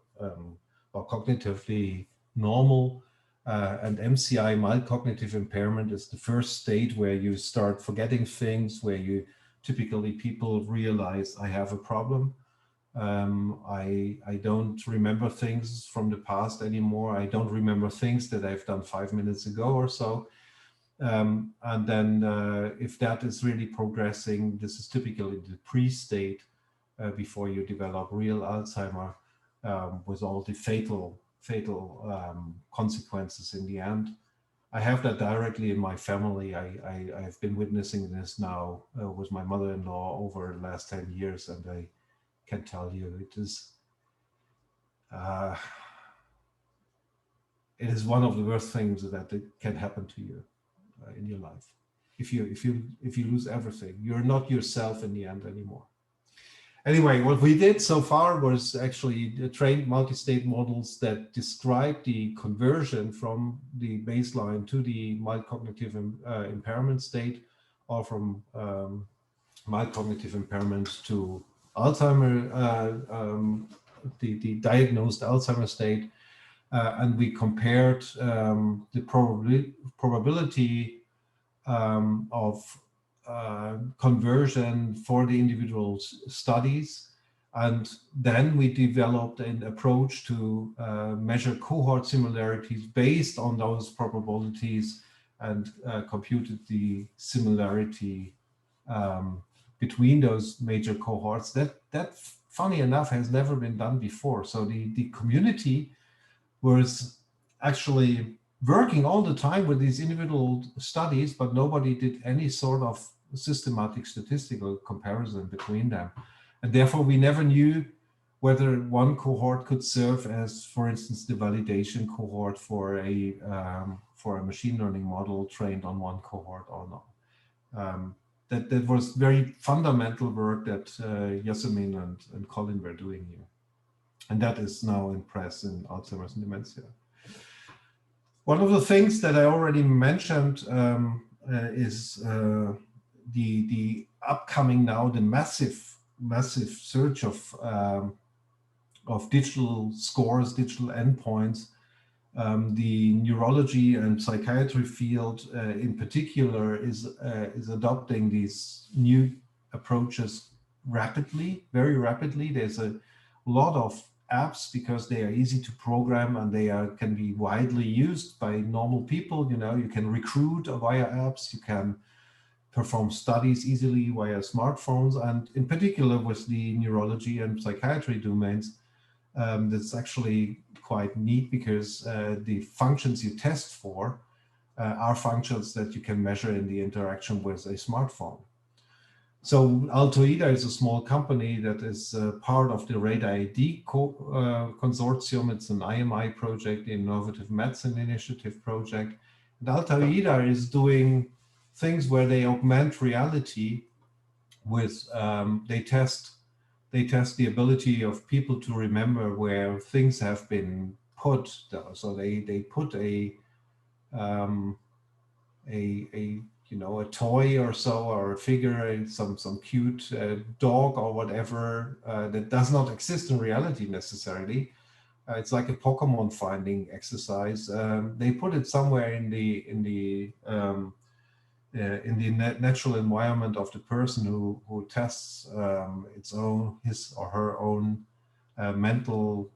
or cognitively normal, and MCI, mild cognitive impairment, is the first state where you start forgetting things, where you typically people realize I have a problem. I don't remember things from the past anymore. I don't remember things that I've done 5 minutes ago or so. And then if that is really progressing, this is typically the pre-state before you develop real Alzheimer, with all the fatal consequences in the end. I have that directly in my family. I've been witnessing this now with my mother-in-law over the last 10 years, and I can tell you it is one of the worst things that can happen to you in your life. If you lose everything, you're not yourself in the end anymore. Anyway, what we did so far was actually trained multi-state models that describe the conversion from the baseline to the mild cognitive impairment state, or from mild cognitive impairment to Alzheimer, the diagnosed Alzheimer state. And we compared the probability of conversion for the individual studies, and then we developed an approach to measure cohort similarities based on those probabilities, and computed the similarity between those major cohorts. That funny enough has never been done before. So the community was actually working all the time with these individual studies, but nobody did any sort of systematic statistical comparison between them. And therefore, we never knew whether one cohort could serve as, for instance, the validation cohort for a machine learning model trained on one cohort or not. That was very fundamental work that Yasemin and Colin were doing here. And that is now in press in Alzheimer's and dementia. One of the things that I already mentioned is the upcoming now, the massive surge of digital scores, digital endpoints. The neurology and psychiatry field in particular is adopting these new approaches rapidly, very rapidly. There's a lot of apps because they are easy to program and they can be widely used by normal people. You know, you can recruit via apps, you can perform studies easily via smartphones, and in particular with the neurology and psychiatry domains, that's actually quite neat because the functions you test for are functions that you can measure in the interaction with a smartphone. So Altoida is a small company that is part of the RADA-ID consortium. It's an IMI project, the Innovative Medicine Initiative project. And Altoida is doing things where they augment reality with, they test the ability of people to remember where things have been put. So they put a you know, a toy or so, or a figure, some cute dog or whatever that does not exist in reality necessarily. It's like a Pokemon finding exercise. They put it somewhere in the natural environment of the person who tests his or her own mental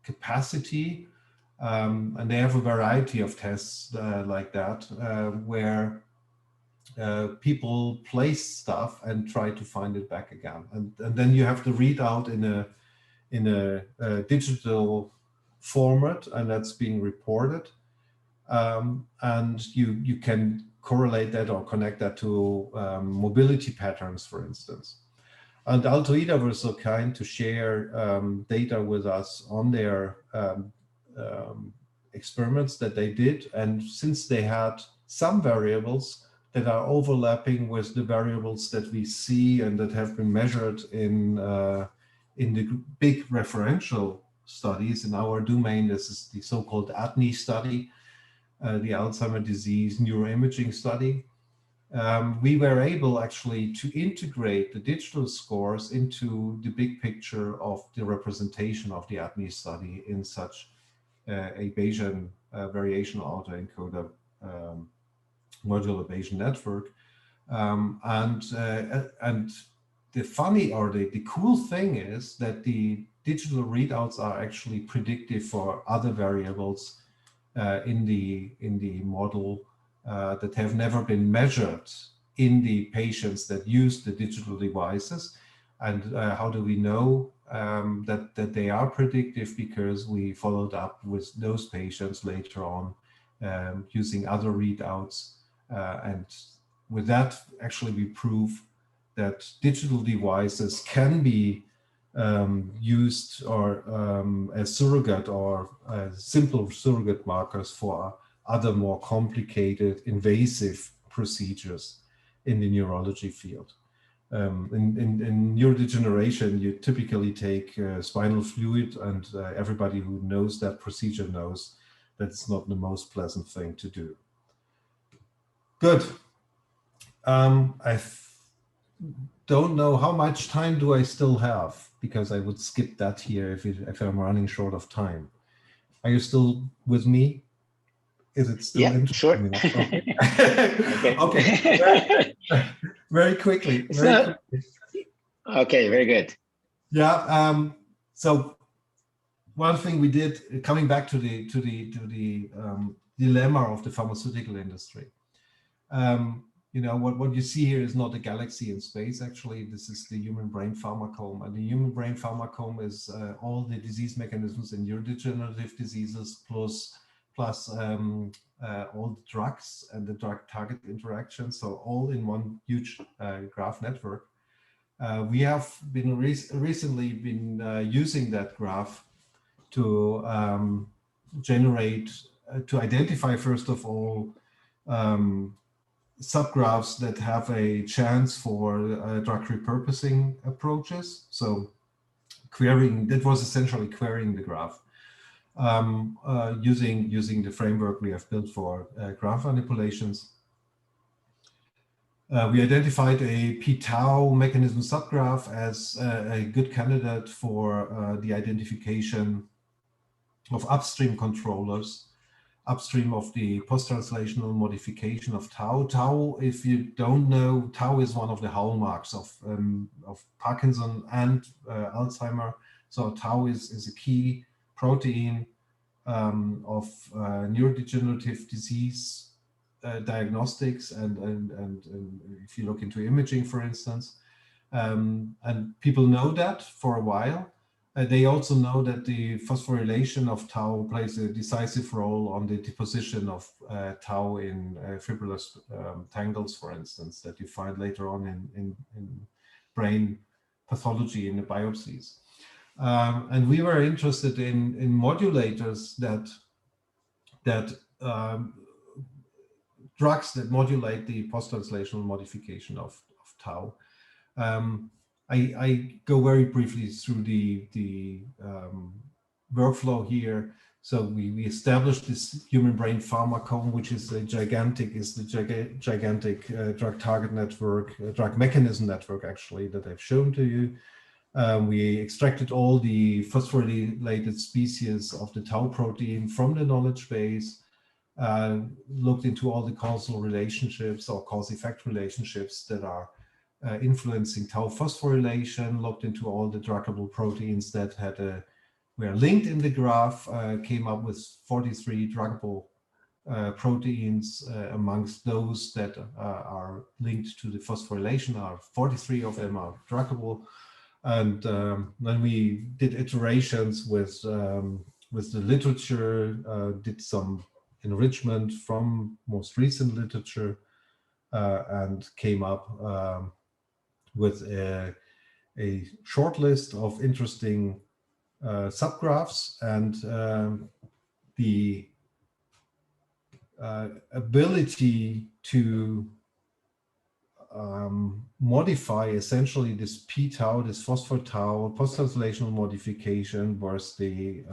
capacity. And they have a variety of tests like that, where people place stuff and try to find it back again. And then you have the readout in a digital format, and that's being reported. And you can correlate that or connect that to mobility patterns, for instance. And Altoida was so kind to share data with us on their experiments that they did. And since they had some variables that are overlapping with the variables that we see and that have been measured in the big referential studies in our domain, this is the so-called ADNI study, the Alzheimer's disease neuroimaging study. We were able actually to integrate the digital scores into the big picture of the representation of the ADNI study in such a Bayesian variational autoencoder modular Bayesian network. And the funny or the cool thing is that the digital readouts are actually predictive for other variables in the model that have never been measured in the patients that use the digital devices. And how do we know that they are predictive? Because we followed up with those patients later on using other readouts. And with that, actually, we prove that digital devices can be used or as surrogate or simple surrogate markers for other more complicated invasive procedures in the neurology field. In neurodegeneration, you typically take spinal fluid, and everybody who knows that procedure knows that it's not the most pleasant thing to do. Good. I don't know how much time do I still have, because I would skip that here if I'm running short of time. Are you still with me? Is it still interesting? Sure. Okay. Okay. Very quickly. Okay, very good. Yeah. So one thing we did, coming back to the dilemma of the pharmaceutical industry. You know, what you see here is not a galaxy in space. Actually, this is the human brain pharmacome, and the human brain pharmacome is all the disease mechanisms in neurodegenerative diseases plus all the drugs and the drug-target interactions, so all in one huge graph network. We have been recently been using that graph to to identify, first of all, subgraphs that have a chance for drug repurposing approaches. So querying, that was essentially querying the graph. using the framework we have built for graph manipulations. We identified a p-tau mechanism subgraph as a good candidate for the identification of upstream controllers, upstream of the post-translational modification of tau. Tau, if you don't know, tau is one of the hallmarks of Parkinson and Alzheimer. So tau is a key protein of neurodegenerative disease diagnostics and if you look into imaging, for instance. And people know that for a while. They also know that the phosphorylation of tau plays a decisive role on the deposition of tau in fibrillar tangles, for instance, that you find later on in brain pathology in the biopsies. And we were interested in modulators that drugs that modulate the post-translational modification of tau. I go very briefly through the workflow here. So we established this human brain pharmacome, which is the gigantic drug target network, drug mechanism network, actually, that I've shown to you. We extracted all the phosphorylated species of the tau protein from the knowledge base, looked into all the causal relationships or cause-effect relationships that are influencing tau phosphorylation, looked into all the druggable proteins that were linked in the graph, came up with 43 druggable proteins. Amongst those that are linked to the phosphorylation, 43 of them are druggable. And then we did iterations with the literature, did some enrichment from most recent literature, and came up with a short list of interesting subgraphs, and the ability to modify essentially this p-tau, this phospho-tau post-translational modification was the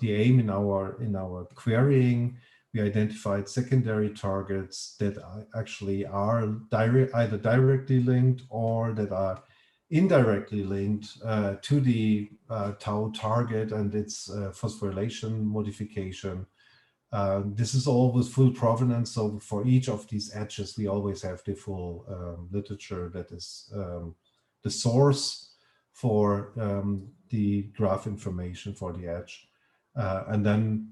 aim in our querying. We identified secondary targets that actually are either directly linked or that are indirectly linked to the tau target and its phosphorylation modification. This is all with full provenance. So for each of these edges, we always have the full literature that is the source for the graph information for the edge. And then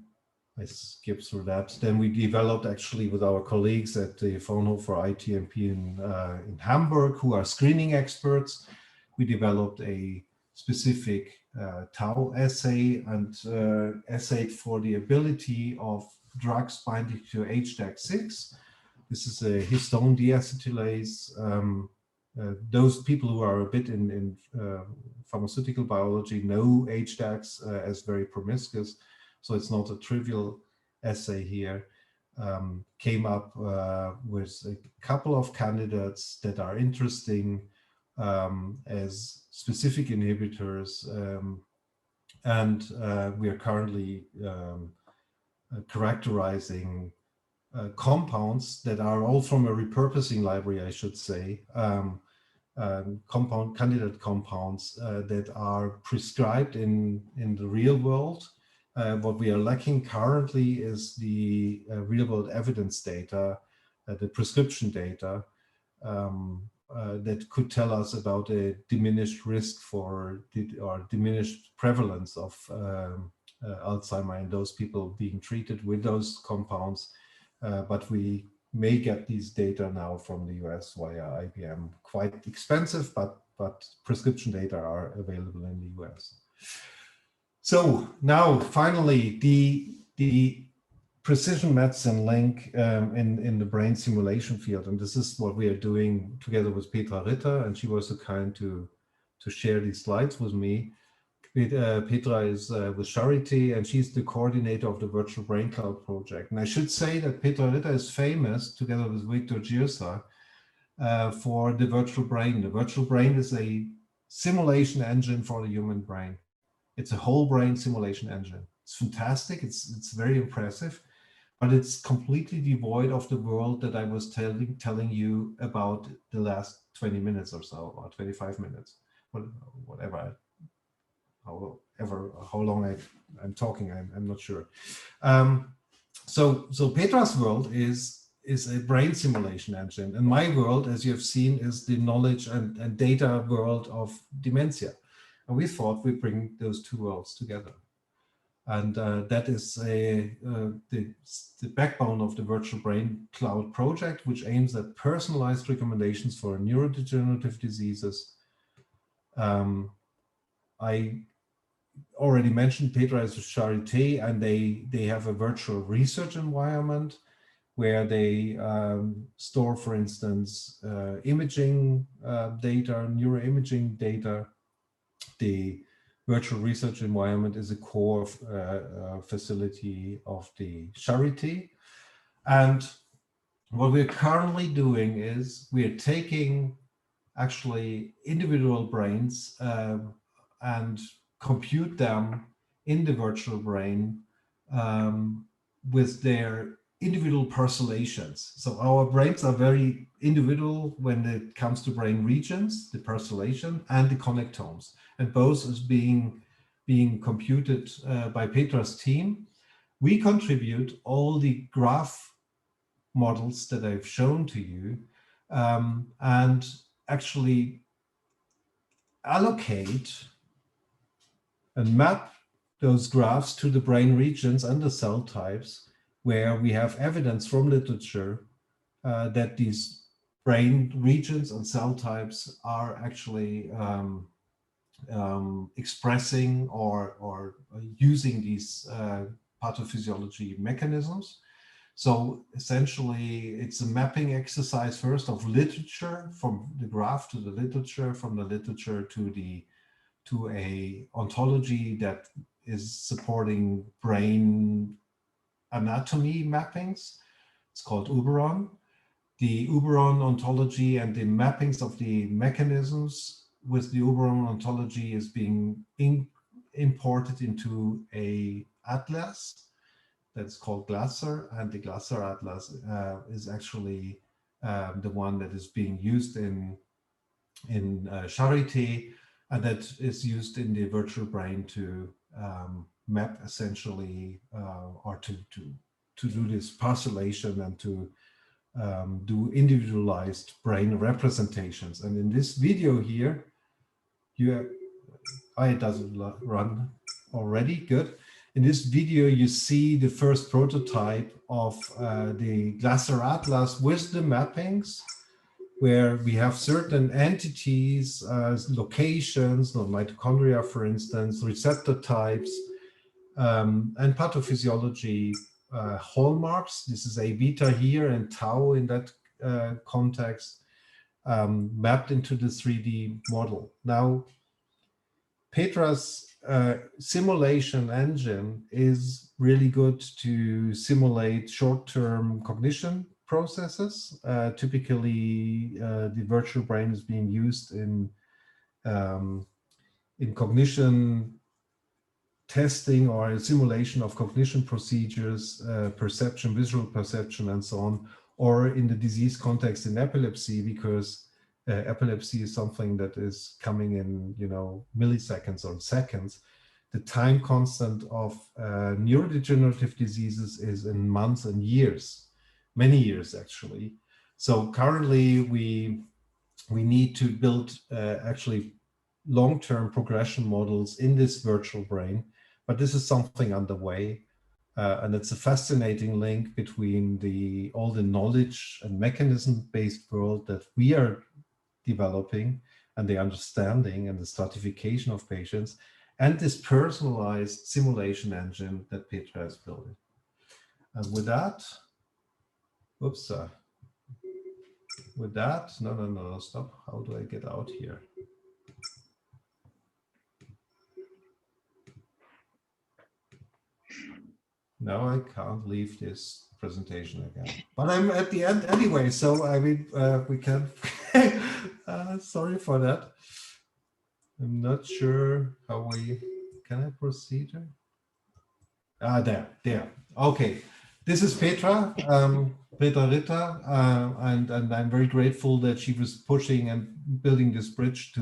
I skip through that. Then we developed actually with our colleagues at the Fraunhofer ITMP in Hamburg, who are screening experts. We developed a specific tau assay and assayed for the ability of drugs binding to HDAC6. This is a histone deacetylase. Those people who are a bit in pharmaceutical biology know HDACs as very promiscuous, so it's not a trivial assay here. Came up with a couple of candidates that are interesting as specific inhibitors, and we are currently characterizing compounds that are all from a repurposing library, I should say, candidate compounds that are prescribed in the real world. What we are lacking currently is the real-world evidence data, the prescription data, that could tell us about a diminished risk or diminished prevalence of Alzheimer in those people being treated with those compounds. But we may get these data now from the US via IBM. Quite expensive, but prescription data are available in the US. So now, finally, the precision medicine link in the brain simulation field, and this is what we are doing together with Petra Ritter, and she was so kind to share these slides with me. Petra is with Charité, and she's the coordinator of the Virtual Brain Cloud project. And I should say that Petra Ritter is famous, together with Victor Girsa, for the virtual brain. The virtual brain is a simulation engine for the human brain. It's a whole brain simulation engine. fantastic. It's very impressive, but it's completely devoid of the world that I was telling you about the last 20 minutes or so, or 25 minutes, whatever. How long I'm talking, I'm not sure. So Petra's world is a brain simulation engine, and my world, as you have seen, is the knowledge and data world of dementia. And we thought we'd bring those two worlds together. And that is the backbone of the Virtual Brain Cloud project, which aims at personalized recommendations for neurodegenerative diseases. I already mentioned Petra is a Charité, and they have a virtual research environment where they store, for instance, imaging data, neuroimaging data. The virtual research environment is a core facility of the Charité. And what we're currently doing is we're taking actually individual brains and compute them in the virtual brain with their individual parcellations. So our brains are very individual when it comes to brain regions, the parcellation and the connectomes, and both is being computed by Petra's team. We contribute all the graph models that I've shown to you and actually allocate and map those graphs to the brain regions and the cell types where we have evidence from literature that these brain regions and cell types are actually expressing or using these pathophysiology mechanisms. So essentially, it's a mapping exercise first of literature, from the graph to the literature, from the literature to a ontology that is supporting brain anatomy mappings. It's called Uberon. The Uberon ontology and the mappings of the mechanisms with the Uberon ontology is being imported into a atlas that's called Glasser, and the Glasser atlas is actually the one that is being used in Charité, and that is used in the virtual brain to map essentially, or to do this parcellation and to do individualized brain representations. And in this video here, it doesn't run already, good. In this video, you see the first prototype of the Glasser atlas with the mappings, where we have certain entities, locations, mitochondria, for instance, receptor types, and pathophysiology hallmarks. This is A beta here and tau in that context, mapped into the 3D model. Now, Petra's simulation engine is really good to simulate short-term cognition processes. Typically, the virtual brain is being used in cognition testing or a simulation of cognition procedures, perception, visual perception, and so on, or in the disease context in epilepsy, because epilepsy is something that is coming in, milliseconds or seconds. The time constant of neurodegenerative diseases is in months and years, many years actually. So currently we need to build actually long-term progression models in this virtual brain, but this is something underway. And it's a fascinating link between all the knowledge and mechanism-based world that we are developing, and the understanding and the stratification of patients, and this personalized simulation engine that Petra is building. And with that, no, stop. How do I get out here? Now I can't leave this presentation again, but I'm at the end anyway, so I mean, we can, sorry for that. I'm not sure how can I proceed? There. Okay. This is Petra, Petra Ritter, and I'm very grateful that she was pushing and building this bridge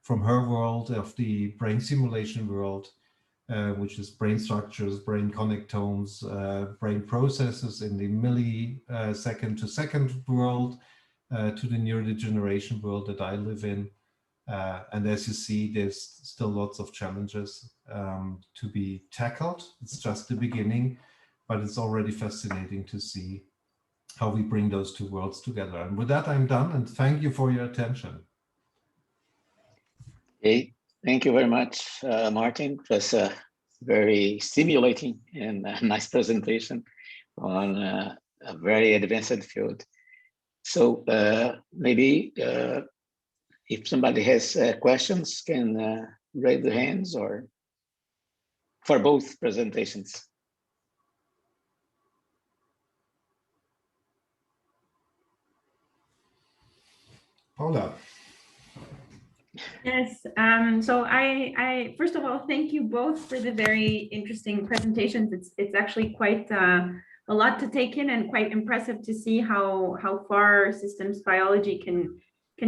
from her world of the brain simulation world, which is brain structures, brain connectomes, brain processes in the millisecond to second world, to the neurodegeneration world that I live in. And as you see, there's still lots of challenges to be tackled. It's just the beginning, but it's already fascinating to see how we bring those two worlds together. And with that, I'm done, and thank you for your attention. Okay, thank you very much, Martin. It was a very stimulating and a nice presentation on a very advanced field. So maybe if somebody has questions, can raise their hands, or for both presentations. Paula. Yes, so I first of all, thank you both for the very interesting presentations. It's actually quite a lot to take in, and quite impressive to see how far systems biology can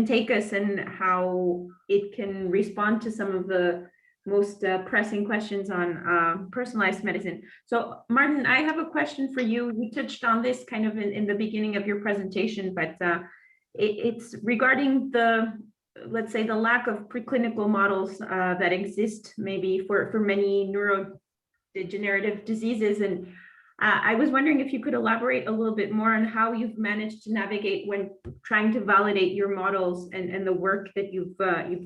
take us, and how it can respond to some of the most pressing questions on personalized medicine. So Martin, I have a question for you. You touched on this kind of in the beginning of your presentation, but it's regarding the, let's say, the lack of preclinical models that exist maybe for many neurodegenerative diseases. And I was wondering if you could elaborate a little bit more on how you've managed to navigate when trying to validate your models, and the work that you've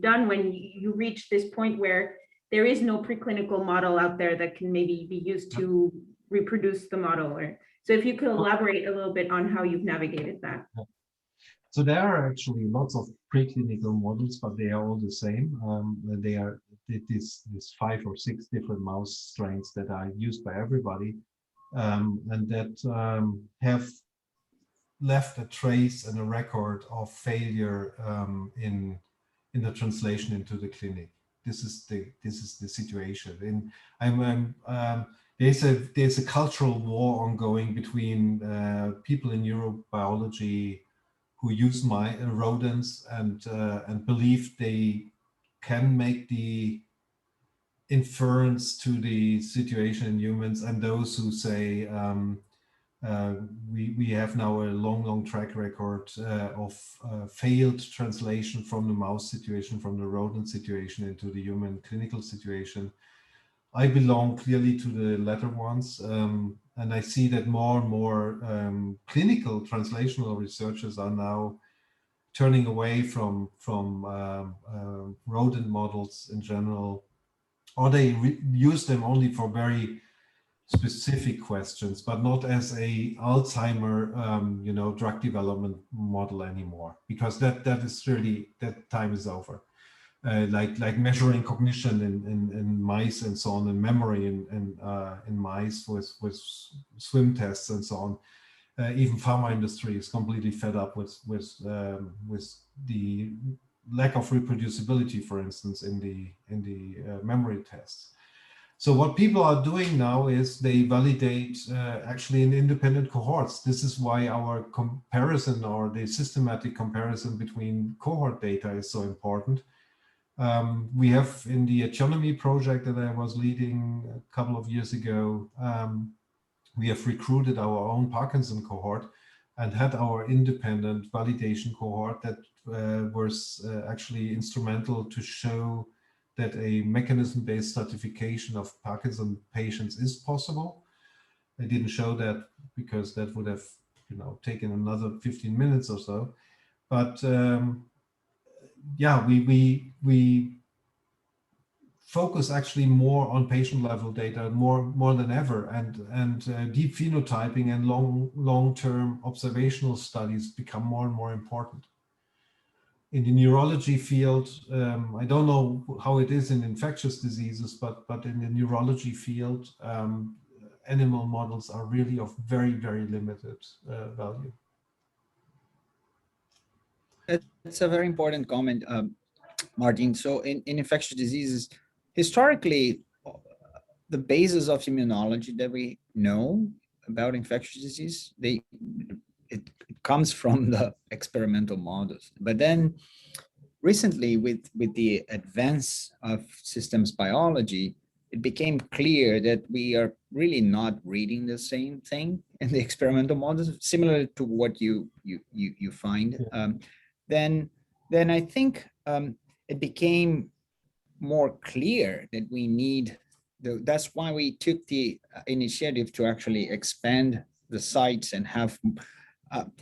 done when you reach this point where there is no preclinical model out there that can maybe be used to reproduce the model. Or so if you could elaborate a little bit on how you've navigated that. So there are actually lots of preclinical models, but they are all the same. They are this 5 or 6 different mouse strains that are used by everybody, and that have left a trace and a record of failure in the translation into the clinic. This is the situation. And there's a cultural war ongoing between people in neurobiology who use rodents and believe they can make the inference to the situation in humans, and those who say we have now a long track record of failed translation from the mouse situation, from the rodent situation into the human clinical situation. I belong clearly to the latter ones, and I see that more and more clinical translational researchers are now turning away from rodent models in general, or they use them only for very specific questions, but not as a Alzheimer, drug development model anymore, because that is really, that time is over. Like measuring cognition in mice and so on, and memory in mice with swim tests and so on. Even pharma industry is completely fed up with the lack of reproducibility, for instance, in the memory tests. So what people are doing now is they validate actually in independent cohorts. This is why our comparison, or the systematic comparison between cohort data, is so important. We have in the autonomy project that I was leading a couple of years ago, we have recruited our own Parkinson cohort and had our independent validation cohort that was actually instrumental to show that a mechanism-based stratification of Parkinson patients is possible. I didn't show that because that would have, taken another 15 minutes or so. But yeah, we focus actually more on patient level data more than ever, and deep phenotyping and long-term observational studies become more and more important. In the neurology field, I don't know how it is in infectious diseases, but in the neurology field, animal models are really of very, very limited value. That's a very important comment, Martin. So in infectious diseases, historically, the basis of immunology that we know about infectious disease, it comes from the experimental models. But then recently, with the advance of systems biology, it became clear that we are really not reading the same thing in the experimental models, similar to what you find. Then I think it became more clear that we need. That's why we took the initiative to actually expand the sites and have.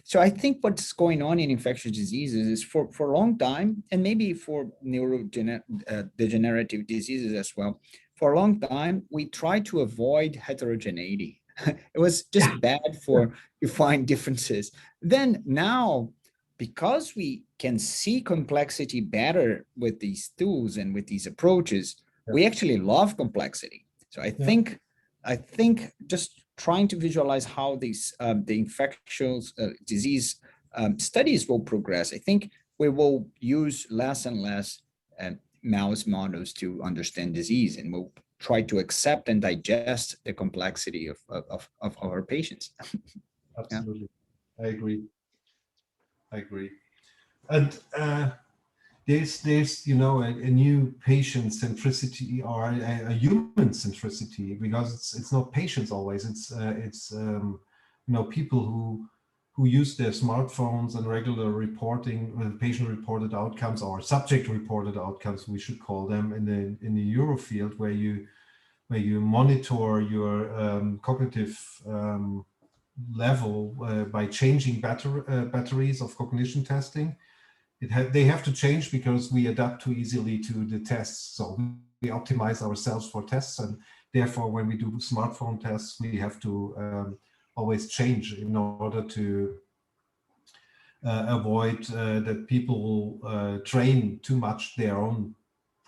So I think what's going on in infectious diseases is for a long time, and maybe for neurodegenerative diseases as well, for a long time, we tried to avoid heterogeneity. It was just bad to find differences. Then now, because we can see complexity better with these tools and with these approaches, we actually love complexity. So I think just trying to visualize how these the infectious disease studies will progress, I think we will use less and less mouse models to understand disease, and we'll try to accept and digest the complexity of our patients. Absolutely. I agree. And there's a new patient centricity, or a human centricity, because it's not patients always. It's people who use their smartphones and regular reporting, patient-reported outcomes or subject-reported outcomes, we should call them, in the neuro field, where you monitor your cognitive level by changing batteries of cognition testing. They have to change because we adapt too easily to the tests. So we optimize ourselves for tests, and therefore, when we do smartphone tests, we have to always change in order to avoid that people train too much their own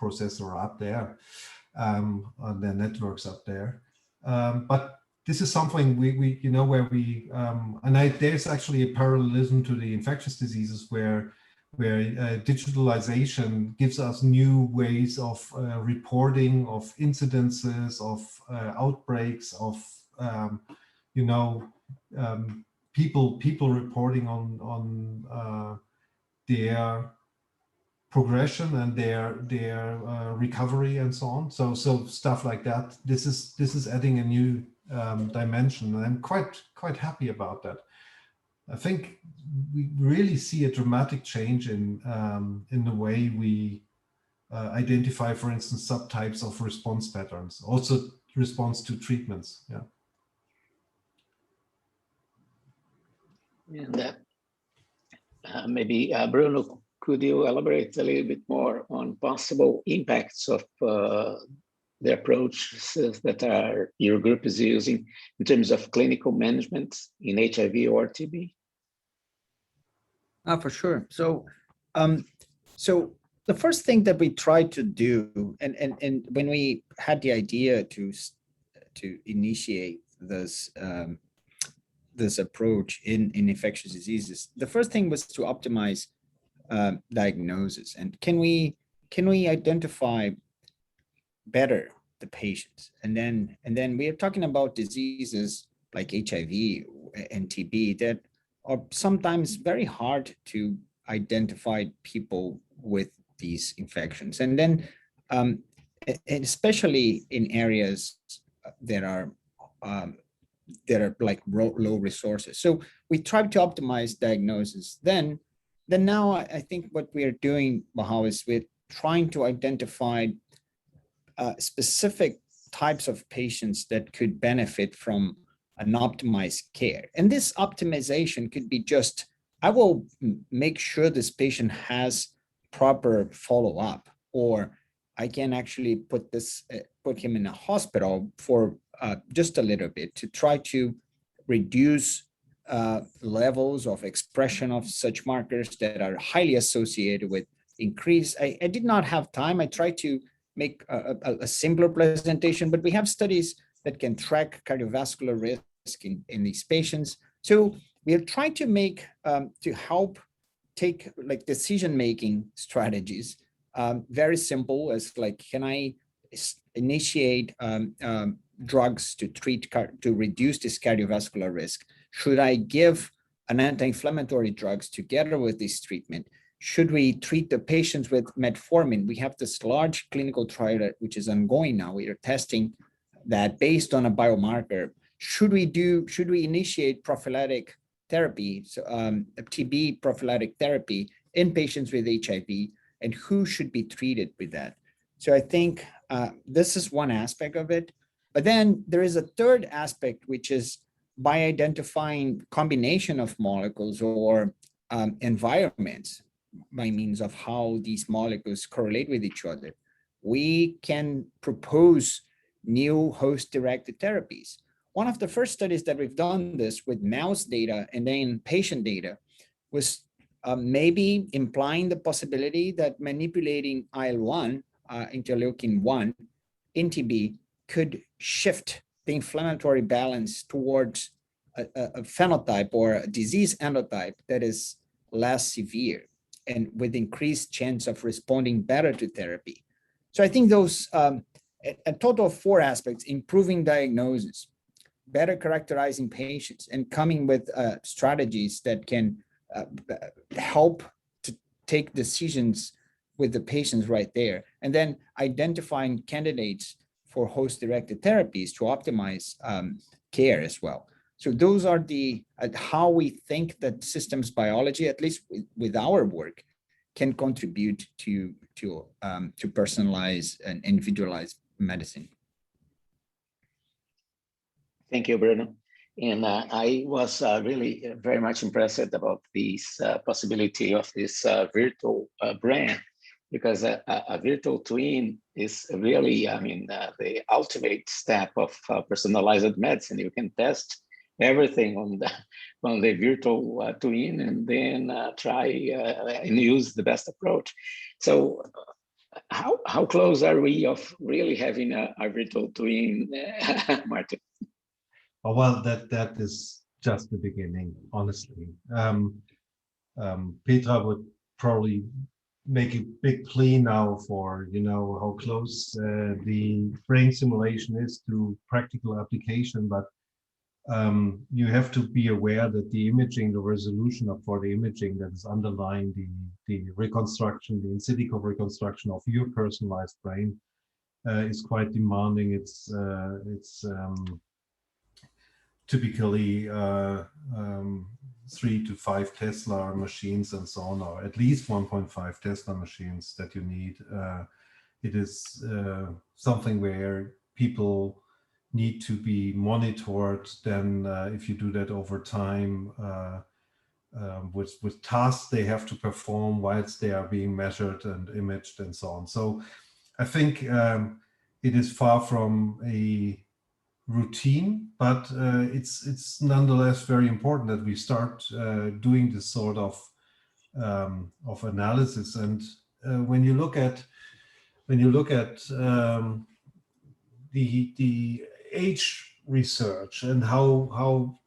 processor up there, on their networks up there. But this is something there's actually a parallelism to the infectious diseases where digitalization gives us new ways of reporting of incidences, of outbreaks, of people reporting on their progression and their recovery and so on. So stuff like that. This is adding a new dimension, and I'm quite happy about that. I think we really see a dramatic change in the way we identify, for instance, subtypes of response patterns, also response to treatments. Yeah. And maybe Bruno, could you elaborate a little bit more on possible impacts of the approaches that your group is using in terms of clinical management in HIV or TB? For sure. So the first thing that we tried to do, and when we had the idea to initiate this this approach in infectious diseases, the first thing was to optimize diagnosis, and can we identify better the patients, and then we are talking about diseases like HIV and TB that are sometimes very hard to identify people with these infections, and then especially in areas that are like low resources. So we try to optimize diagnosis. Then now I think what we are doing, Bahao, is we're trying to identify specific types of patients that could benefit from an optimized care. And this optimization could be just, I will make sure this patient has proper follow-up, or I can actually put him in a hospital for just a little bit to try to reduce levels of expression of such markers that are highly associated with increase. I did not have time. I tried to make a simpler presentation, but we have studies that can track cardiovascular risk in these patients. So we are trying to make, to help take like decision-making strategies, very simple, as like, can I initiate drugs to to reduce this cardiovascular risk? Should I give an anti-inflammatory drugs together with this treatment? Should we treat the patients with metformin? We have this large clinical trial which is ongoing now. We are testing that based on a biomarker. Should we initiate prophylactic therapy, so TB prophylactic therapy in patients with HIV, and who should be treated with that? So I think this is one aspect of it. But then there is a third aspect, which is by identifying combination of molecules or environments by means of how these molecules correlate with each other, we can propose new host-directed therapies. One of the first studies that we've done this with mouse data and then patient data was maybe implying the possibility that manipulating IL-1, interleukin-1 in TB could shift the inflammatory balance towards a phenotype or a disease endotype that is less severe and with increased chance of responding better to therapy. So I think those, a total of 4 aspects: improving diagnosis, better characterizing patients, and coming with strategies that can help to take decisions with the patients right there, and then identifying candidates for host-directed therapies to optimize care as well. So those are the how we think that systems biology, at least with our work, can contribute to personalized and individualized medicine. Thank you, Bruno. And I was really very much impressed about this possibility of this virtual brain, because a virtual twin is really, I mean, the ultimate step of personalized medicine. You can test everything on the virtual twin and then try and use the best approach. So how close are we of really having a virtual twin, Martin? Oh, well, that is just the beginning, honestly. Petra would probably make a big plea now for, you know, how close the brain simulation is to practical application, but you have to be aware that the imaging, the resolution for the imaging that is underlying the reconstruction, the in silico reconstruction of your personalized brain is quite demanding. It's typically 3 to 5 Tesla machines and so on, or at least 1.5 Tesla machines that you need. It is something where people need to be monitored. Then if you do that over time with tasks they have to perform whilst they are being measured and imaged and so on. So I think it is far from a routine, but it's nonetheless very important that we start doing this sort of analysis. And when you look at the age research and how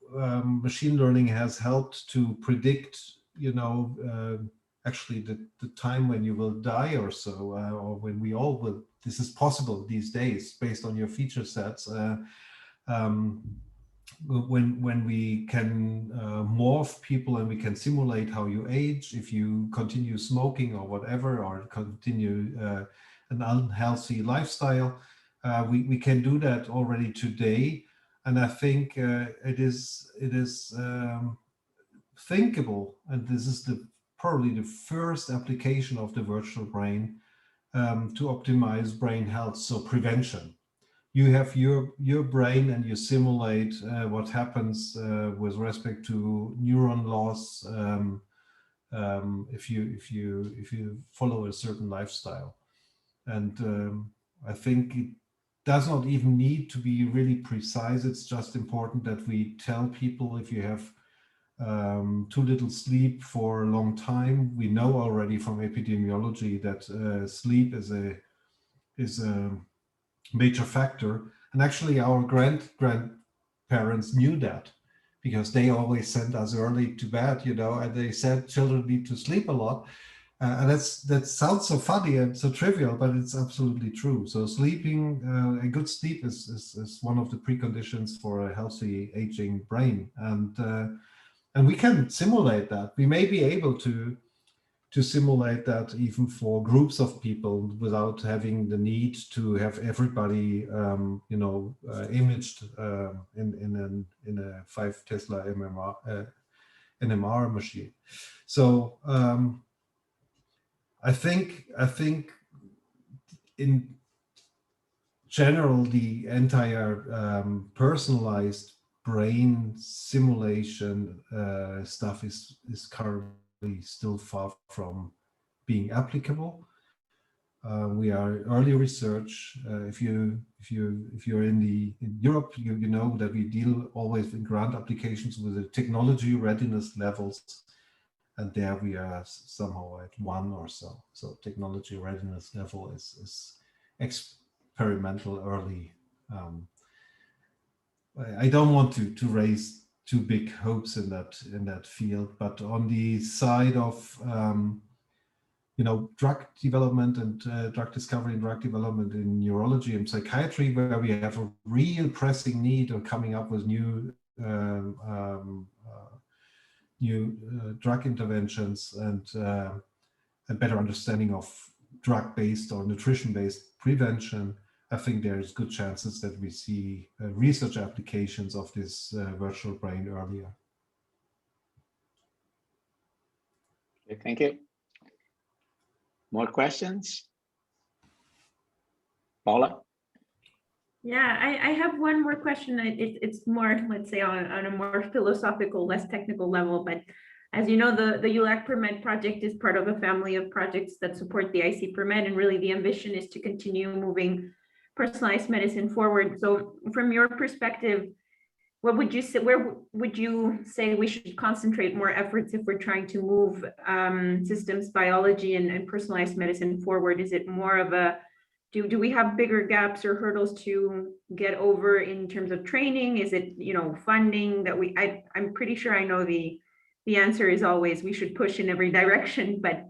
machine learning has helped to predict, you know, actually the time when you will die or so, or when we all will. This is possible these days based on your feature sets. When we can morph people and we can simulate how you age, if you continue smoking or whatever, or continue an unhealthy lifestyle, we can do that already today. And I think it is thinkable, and this is probably the first application of the virtual brain to optimize brain health, so prevention. You have your brain and you simulate what happens with respect to neuron loss if you follow a certain lifestyle. And I think it does not even need to be really precise. It's just important that we tell people, if you have too little sleep for a long time, we know already from epidemiology that sleep is a major factor. And actually our grandparents knew that, because they always sent us early to bed, you know, and they said children need to sleep a lot. And that sounds so funny and so trivial, but it's absolutely true. So sleeping, a good sleep is one of the preconditions for a healthy aging brain, and we can simulate that. We may be able to simulate that even for groups of people without having the need to have everybody, imaged in a 5 Tesla NMR machine. So I think in general, the entire personalized brain simulation stuff is currently still far from being applicable. We are early research. If you're in Europe, you know that we deal always in grant applications with the technology readiness levels, and there we are somehow at 1 or so. So technology readiness level is experimental early. I don't want to raise too big hopes in that field, but on the side of drug development and drug discovery and drug development in neurology and psychiatry, where we have a real pressing need of coming up with new drug interventions and better understanding of drug-based or nutrition-based prevention, I think there's good chances that we see research applications of this virtual brain earlier. Okay, thank you. More questions? Paula? Yeah, I have one more question. It's more, let's say, on a more philosophical, less technical level. But as you know, the EULAC PerMed project is part of a family of projects that support the IC PerMed, and really the ambition is to continue moving personalized medicine forward. So from your perspective, what would you say, where would you say we should concentrate more efforts if we're trying to move systems biology and personalized medicine forward? Is it more of a, do we have bigger gaps or hurdles to get over in terms of training? Is it, funding that I'm pretty sure I know the answer is always we should push in every direction, but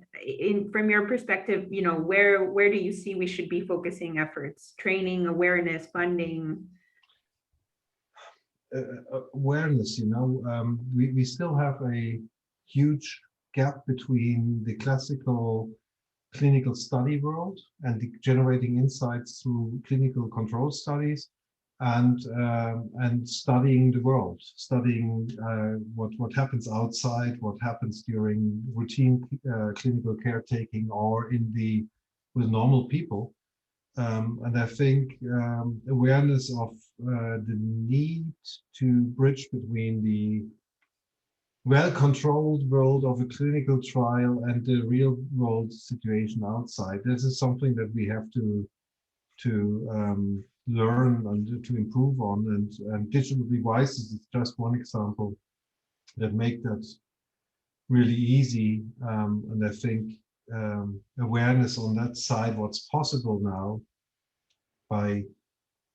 from your perspective, where do you see we should be focusing efforts? Training, awareness, funding? Awareness, we still have a huge gap between the classical clinical study world and the generating insights through clinical control studies and studying the world, studying what happens outside, what happens during routine clinical caretaking or with normal people. And I think awareness of the need to bridge between the well-controlled world of a clinical trial and the real world situation outside. This is something that we have to learn and to improve on. And digital devices is just one example that make that really easy. And I think awareness on that side, what's possible now by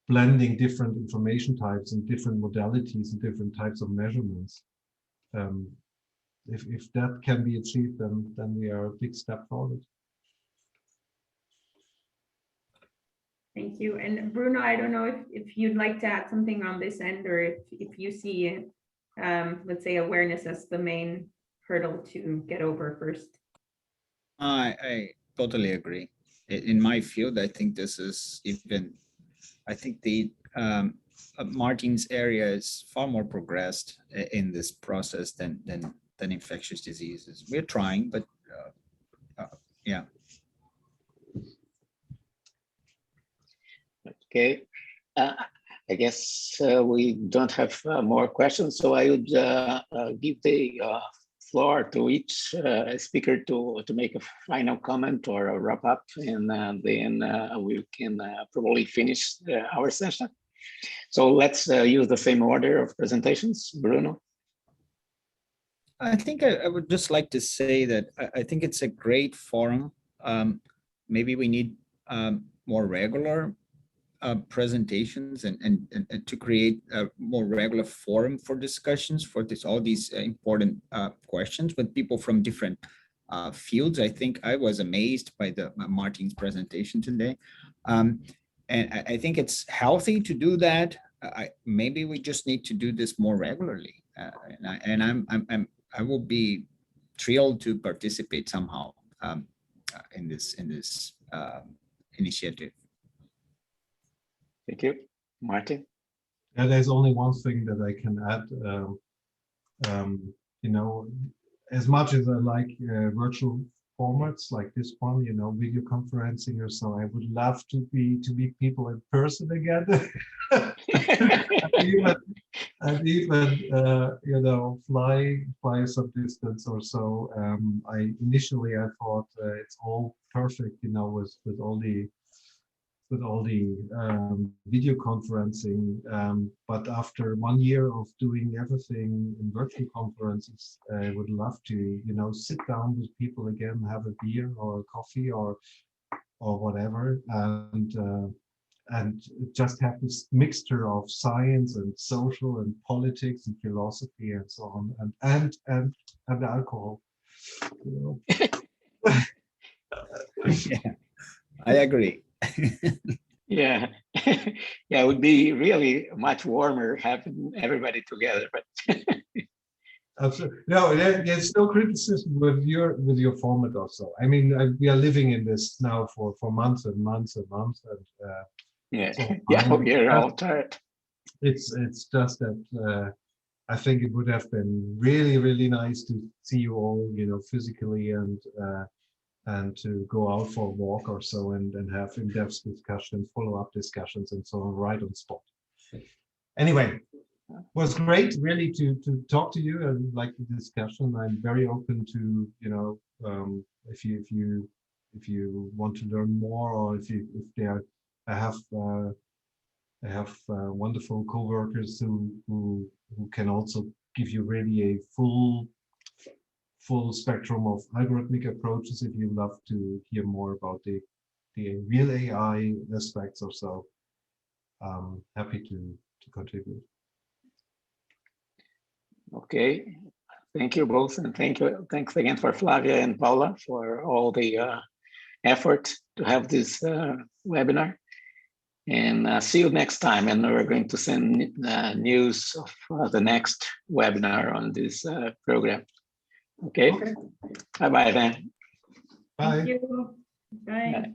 blending different information types and different modalities and different types of measurements. If that can be achieved, then we are a big step forward. Thank you. And Bruno, I don't know if you'd like to add something on this end, or if you see, let's say, awareness as the main hurdle to get over first. I totally agree. In my field, I think this is I think the Martin's area is far more progressed in this process than infectious diseases. We're trying, but yeah. Okay, I guess we don't have more questions, so I would give the floor to each speaker to make a final comment or a wrap up, and then we can probably finish our session. So let's use the same order of presentations. Bruno? I think I would just like to say that I think it's a great forum. Maybe we need more regular presentations and to create a more regular forum for discussions for all these important questions with people from different fields. I think I was amazed by the Martin's presentation today. And I think it's healthy to do that. Maybe we just need to do this more regularly. I will be thrilled to participate somehow in this initiative. Thank you, Martin. Yeah, there's only one thing that I can add. You know, as much as I like virtual formats like this one, you know, video conferencing or so, I would love to meet people in person again. and even you know, fly some distance or so. Initially I thought it's all perfect, you know, with all the video conferencing, but after 1 year of doing everything in virtual conferences, I would love to, you know, sit down with people again, have a beer or a coffee or whatever, and just have this mixture of science and social and politics and philosophy and so on, and alcohol, you know. Yeah, I agree. Yeah, yeah, it would be really much warmer having everybody together. But absolutely, no, there's no criticism with your format also. I mean, we are living in this now for months and months and months, and yeah, so yeah, we're all tired. it's just that I think it would have been really nice to see you all, you know, physically and to go out for a walk or so and have in-depth discussions, follow-up discussions and so on right on spot. Anyway, it was great really to talk to you and like the discussion. I'm very open to, you know, if you want to learn more, or I have wonderful co-workers who can also give you really a full spectrum of algorithmic approaches if you love to hear more about the real AI aspects or so. Happy to contribute. Okay, thank you both, and thanks again for Flavia and Paula for all the effort to have this webinar. And see you next time. And we're going to send news of the next webinar on this program. Okay. Bye-bye then. Bye. Thank you. Bye. Bye.